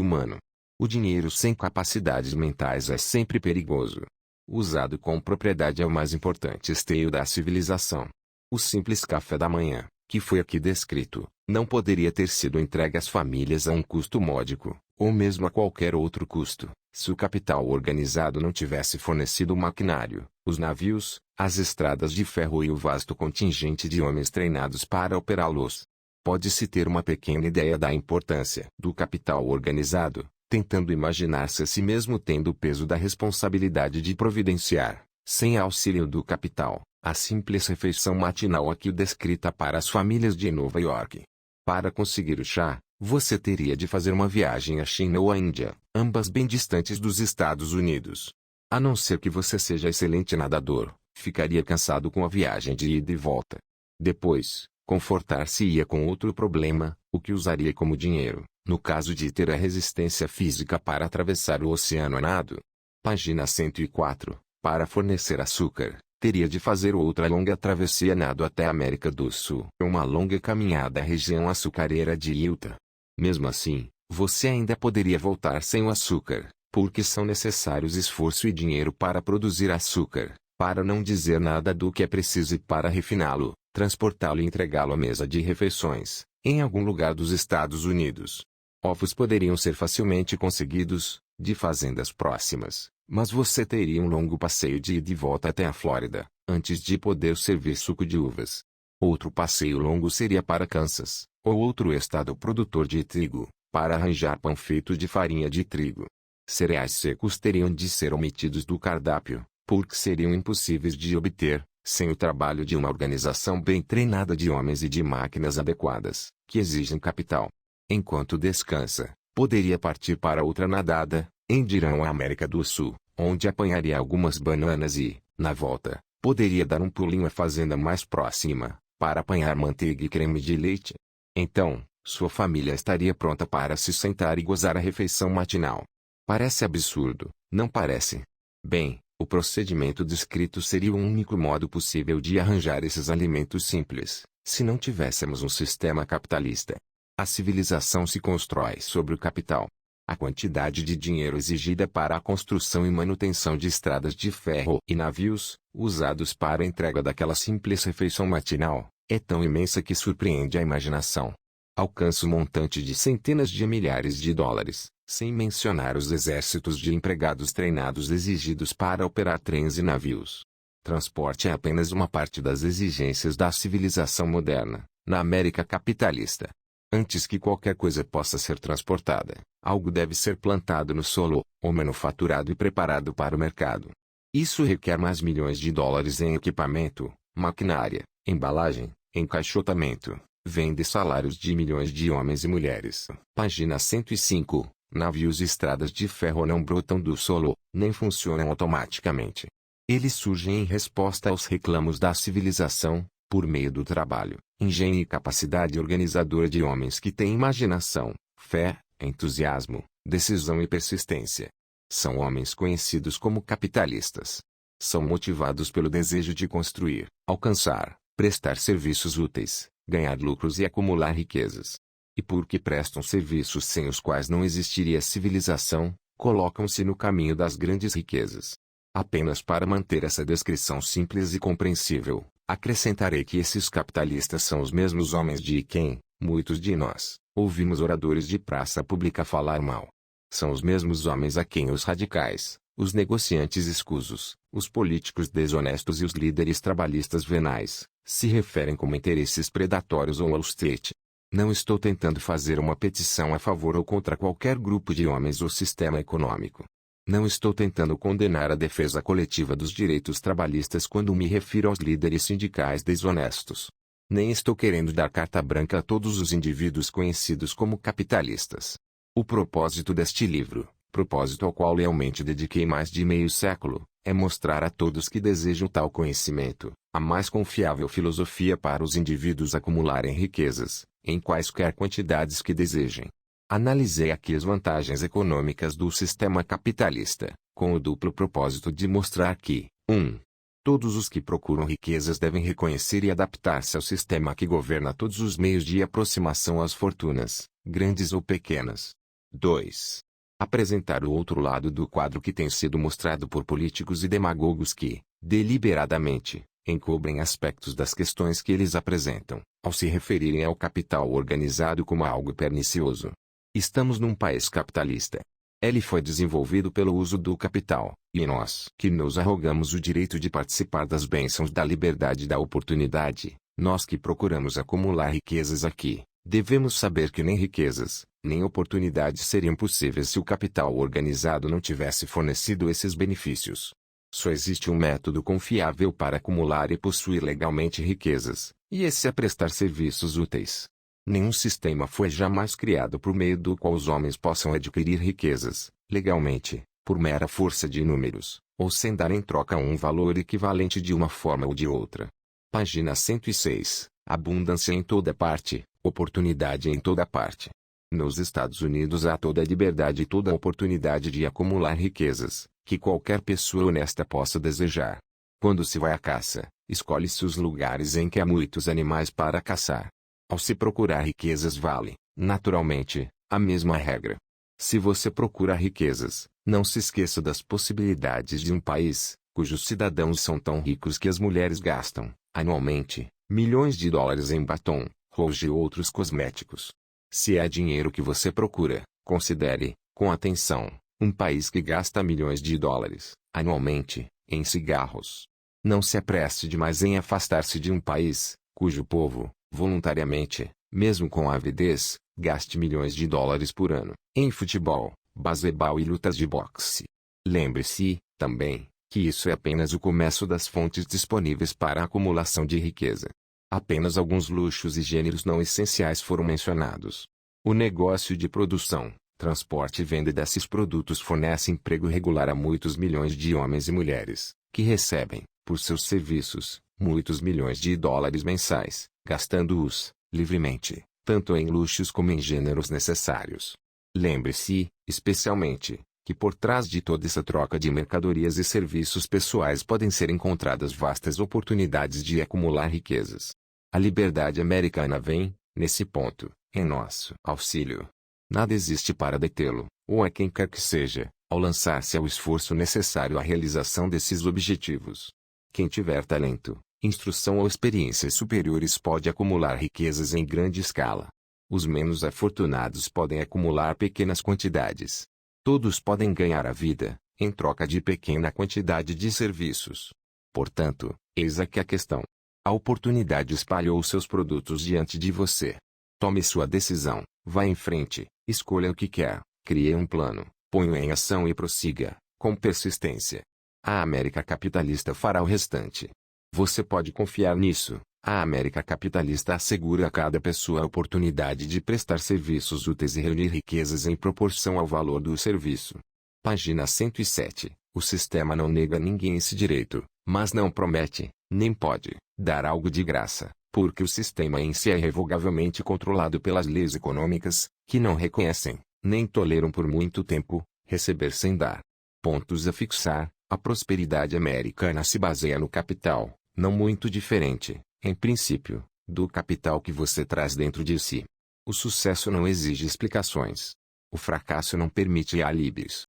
humano. O dinheiro sem capacidades mentais é sempre perigoso. Usado com propriedade é o mais importante esteio da civilização. O simples café da manhã, que foi aqui descrito, não poderia ter sido entregue às famílias a um custo módico, ou mesmo a qualquer outro custo, se o capital organizado não tivesse fornecido o maquinário, os navios, as estradas de ferro e o vasto contingente de homens treinados para operá-los. Pode-se ter uma pequena ideia da importância do capital organizado, tentando imaginar-se a si mesmo tendo o peso da responsabilidade de providenciar, sem auxílio do capital, a simples refeição matinal aqui descrita para as famílias de Nova York. Para conseguir o chá, você teria de fazer uma viagem à China ou à Índia, ambas bem distantes dos Estados Unidos. A não ser que você seja excelente nadador, ficaria cansado com a viagem de ida e volta. Depois, confortar-se-ia com outro problema, o que usaria como dinheiro, no caso de ter a resistência física para atravessar o oceano a nado. Página 104. Para fornecer açúcar, teria de fazer outra longa travessia a nado até a América do Sul, uma longa caminhada à região açucareira de Utah. Mesmo assim, você ainda poderia voltar sem o açúcar, porque são necessários esforço e dinheiro para produzir açúcar, para não dizer nada do que é preciso para refiná-lo, transportá-lo e entregá-lo à mesa de refeições, em algum lugar dos Estados Unidos. Ovos poderiam ser facilmente conseguidos, de fazendas próximas, mas você teria um longo passeio de ida e volta até a Flórida, antes de poder servir suco de uvas. Outro passeio longo seria para Kansas, ou outro estado produtor de trigo, para arranjar pão feito de farinha de trigo. Cereais secos teriam de ser omitidos do cardápio, porque seriam impossíveis de obter, sem o trabalho de uma organização bem treinada de homens e de máquinas adequadas, que exigem capital. Enquanto descansa, poderia partir para outra nadada, em direção à América do Sul, onde apanharia algumas bananas e, na volta, poderia dar um pulinho à fazenda mais próxima, para apanhar manteiga e creme de leite. Então, sua família estaria pronta para se sentar e gozar a refeição matinal. Parece absurdo, não parece? Bem, o procedimento descrito seria o único modo possível de arranjar esses alimentos simples, se não tivéssemos um sistema capitalista. A civilização se constrói sobre o capital. A quantidade de dinheiro exigida para a construção e manutenção de estradas de ferro e navios, usados para a entrega daquela simples refeição matinal, é tão imensa que surpreende a imaginação. Alcança o montante de centenas de milhares de dólares, sem mencionar os exércitos de empregados treinados exigidos para operar trens e navios. Transporte é apenas uma parte das exigências da civilização moderna, na América capitalista. Antes que qualquer coisa possa ser transportada, algo deve ser plantado no solo, ou manufaturado e preparado para o mercado. Isso requer mais milhões de dólares em equipamento, maquinária, embalagem, encaixotamento, venda e salários de milhões de homens e mulheres. Página 105. Navios e estradas de ferro não brotam do solo, nem funcionam automaticamente. Eles surgem em resposta aos reclamos da civilização, por meio do trabalho, engenho e capacidade organizadora de homens que têm imaginação, fé, entusiasmo, decisão e persistência. São homens conhecidos como capitalistas. São motivados pelo desejo de construir, alcançar, prestar serviços úteis, ganhar lucros e acumular riquezas. E porque prestam serviços sem os quais não existiria civilização, colocam-se no caminho das grandes riquezas. Apenas para manter essa descrição simples e compreensível, acrescentarei que esses capitalistas são os mesmos homens de quem, muitos de nós, ouvimos oradores de praça pública falar mal. São os mesmos homens a quem os radicais, os negociantes escusos, os políticos desonestos e os líderes trabalhistas venais, se referem como interesses predatórios ou Wall Street. Não estou tentando fazer uma petição a favor ou contra qualquer grupo de homens ou sistema econômico. Não estou tentando condenar a defesa coletiva dos direitos trabalhistas quando me refiro aos líderes sindicais desonestos. Nem estou querendo dar carta branca a todos os indivíduos conhecidos como capitalistas. O propósito deste livro, propósito ao qual lealmente dediquei mais de meio século, é mostrar a todos que desejam tal conhecimento, a mais confiável filosofia para os indivíduos acumularem riquezas, em quaisquer quantidades que desejem. Analisei aqui as vantagens econômicas do sistema capitalista, com o duplo propósito de mostrar que, 1. Todos os que procuram riquezas devem reconhecer e adaptar-se ao sistema que governa todos os meios de aproximação às fortunas, grandes ou pequenas. 2. Apresentar o outro lado do quadro que tem sido mostrado por políticos e demagogos que, deliberadamente, encobrem aspectos das questões que eles apresentam, ao se referirem ao capital organizado como algo pernicioso. Estamos num país capitalista. Ele foi desenvolvido pelo uso do capital, e nós, que nos arrogamos o direito de participar das bênçãos da liberdade e da oportunidade, nós que procuramos acumular riquezas aqui, devemos saber que nem riquezas, nem oportunidades seriam possíveis se o capital organizado não tivesse fornecido esses benefícios. Só existe um método confiável para acumular e possuir legalmente riquezas, e esse é prestar serviços úteis. Nenhum sistema foi jamais criado por meio do qual os homens possam adquirir riquezas, legalmente, por mera força de números, ou sem dar em troca um valor equivalente de uma forma ou de outra. Página 106. Abundância em toda parte, oportunidade em toda parte. Nos Estados Unidos há toda a liberdade e toda a oportunidade de acumular riquezas, que qualquer pessoa honesta possa desejar. Quando se vai à caça, escolhe-se os lugares em que há muitos animais para caçar. Ao se procurar riquezas vale, naturalmente, a mesma regra. Se você procura riquezas, não se esqueça das possibilidades de um país, cujos cidadãos são tão ricos que as mulheres gastam, anualmente, milhões de dólares em batom, rouge e outros cosméticos. Se é dinheiro que você procura, considere, com atenção, um país que gasta milhões de dólares, anualmente, em cigarros. Não se apresse demais em afastar-se de um país, cujo povo, voluntariamente, mesmo com avidez, gaste milhões de dólares por ano, em futebol, baseball e lutas de boxe. Lembre-se, também, que isso é apenas o começo das fontes disponíveis para a acumulação de riqueza. Apenas alguns luxos e gêneros não essenciais foram mencionados. O negócio de produção, transporte e venda desses produtos fornece emprego regular a muitos milhões de homens e mulheres, que recebem, por seus serviços, muitos milhões de dólares mensais, gastando-os, livremente, tanto em luxos como em gêneros necessários. Lembre-se, especialmente, que por trás de toda essa troca de mercadorias e serviços pessoais podem ser encontradas vastas oportunidades de acumular riquezas. A liberdade americana vem, nesse ponto, em nosso auxílio. Nada existe para detê-lo, ou a quem quer que seja, ao lançar-se ao esforço necessário à realização desses objetivos. Quem tiver talento, instrução ou experiências superiores pode acumular riquezas em grande escala. Os menos afortunados podem acumular pequenas quantidades. Todos podem ganhar a vida, em troca de pequena quantidade de serviços. Portanto, eis aqui a questão. A oportunidade espalhou seus produtos diante de você. Tome sua decisão, vá em frente, escolha o que quer, crie um plano, ponha-o em ação e prossiga, com persistência. A América capitalista fará o restante. Você pode confiar nisso. A América capitalista assegura a cada pessoa a oportunidade de prestar serviços úteis e reunir riquezas em proporção ao valor do serviço. Página 107. O sistema não nega a ninguém esse direito, mas não promete, nem pode, dar algo de graça, porque o sistema em si é irrevogavelmente controlado pelas leis econômicas, que não reconhecem, nem toleram por muito tempo, receber sem dar. Pontos a fixar: a prosperidade americana se baseia no capital, não muito diferente, em princípio, do capital que você traz dentro de si. O sucesso não exige explicações. O fracasso não permite alíbios.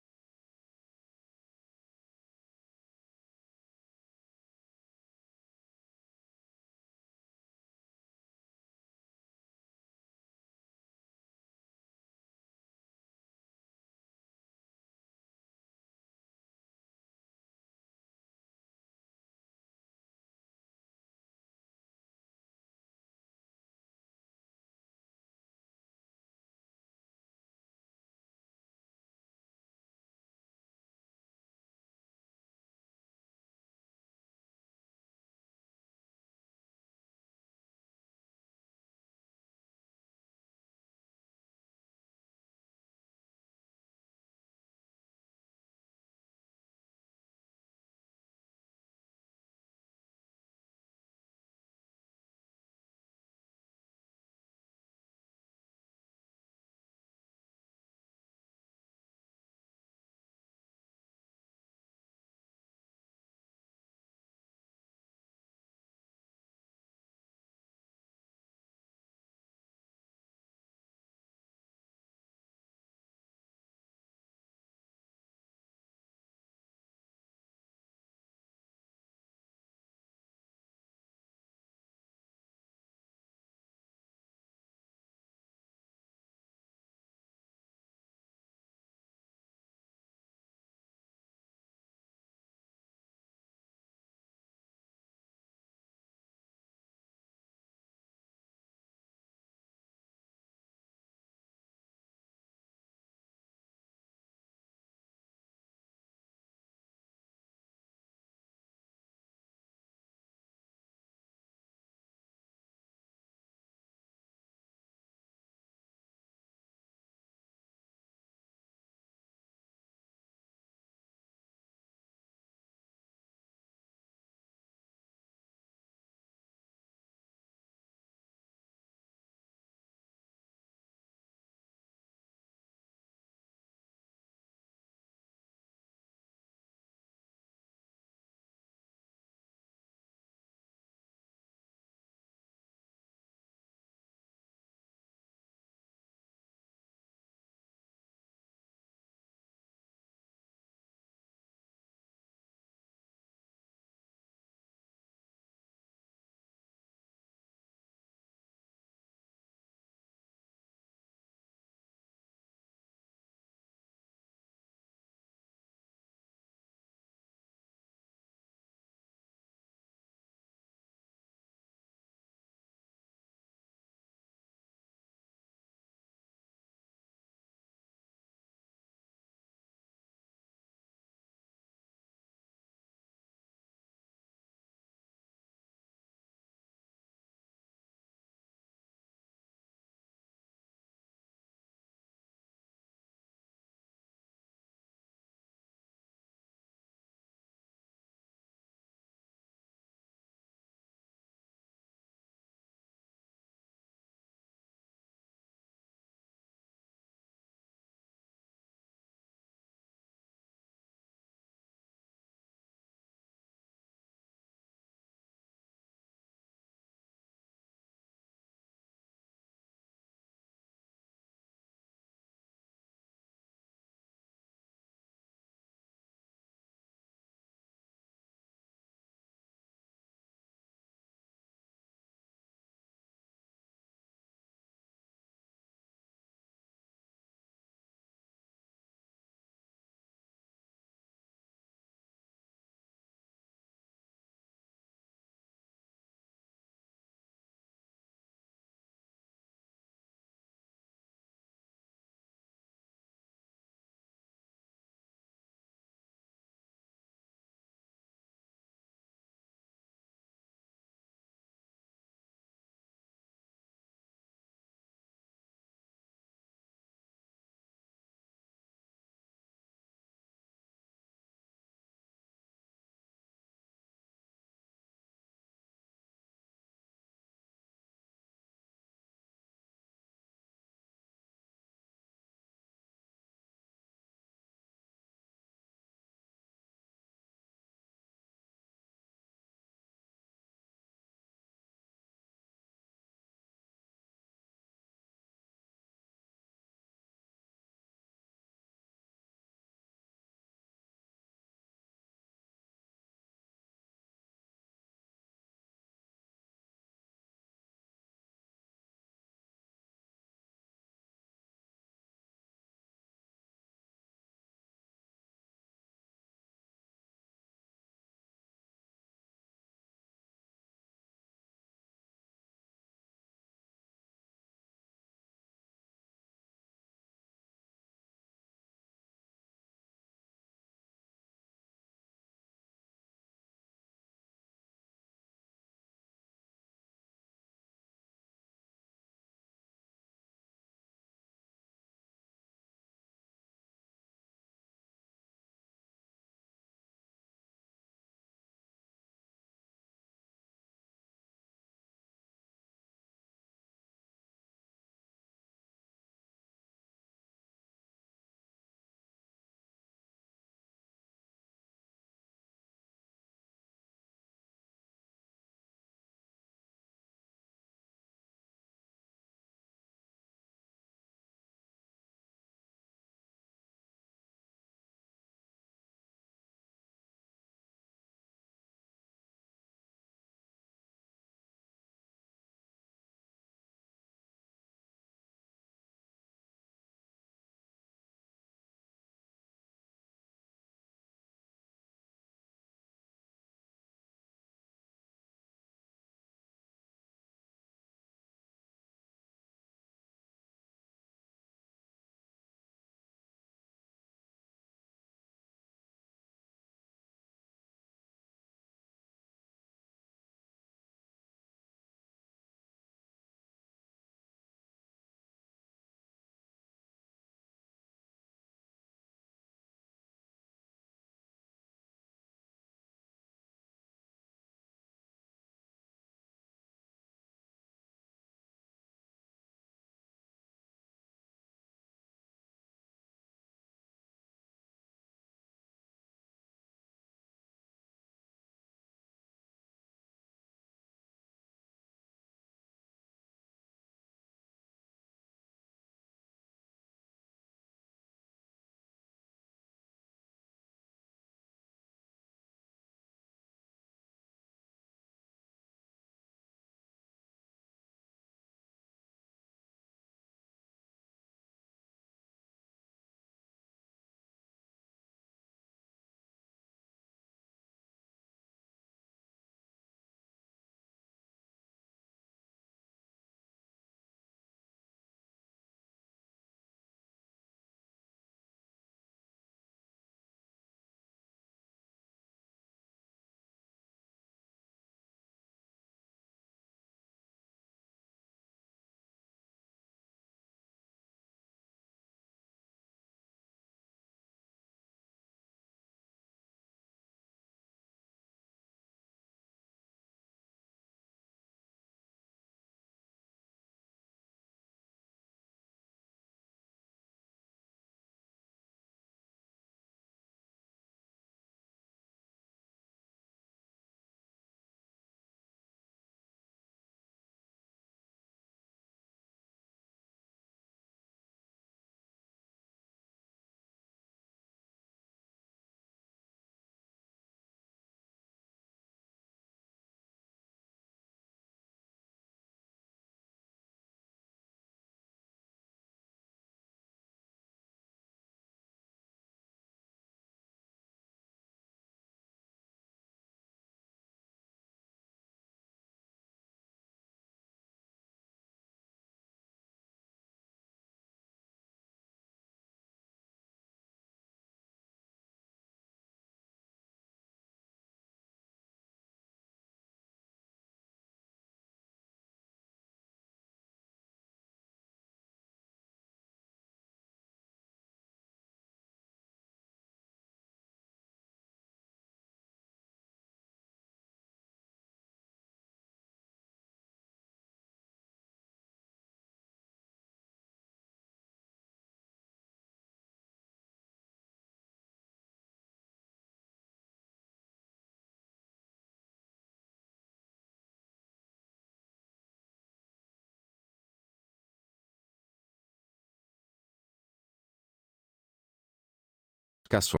Qualificações.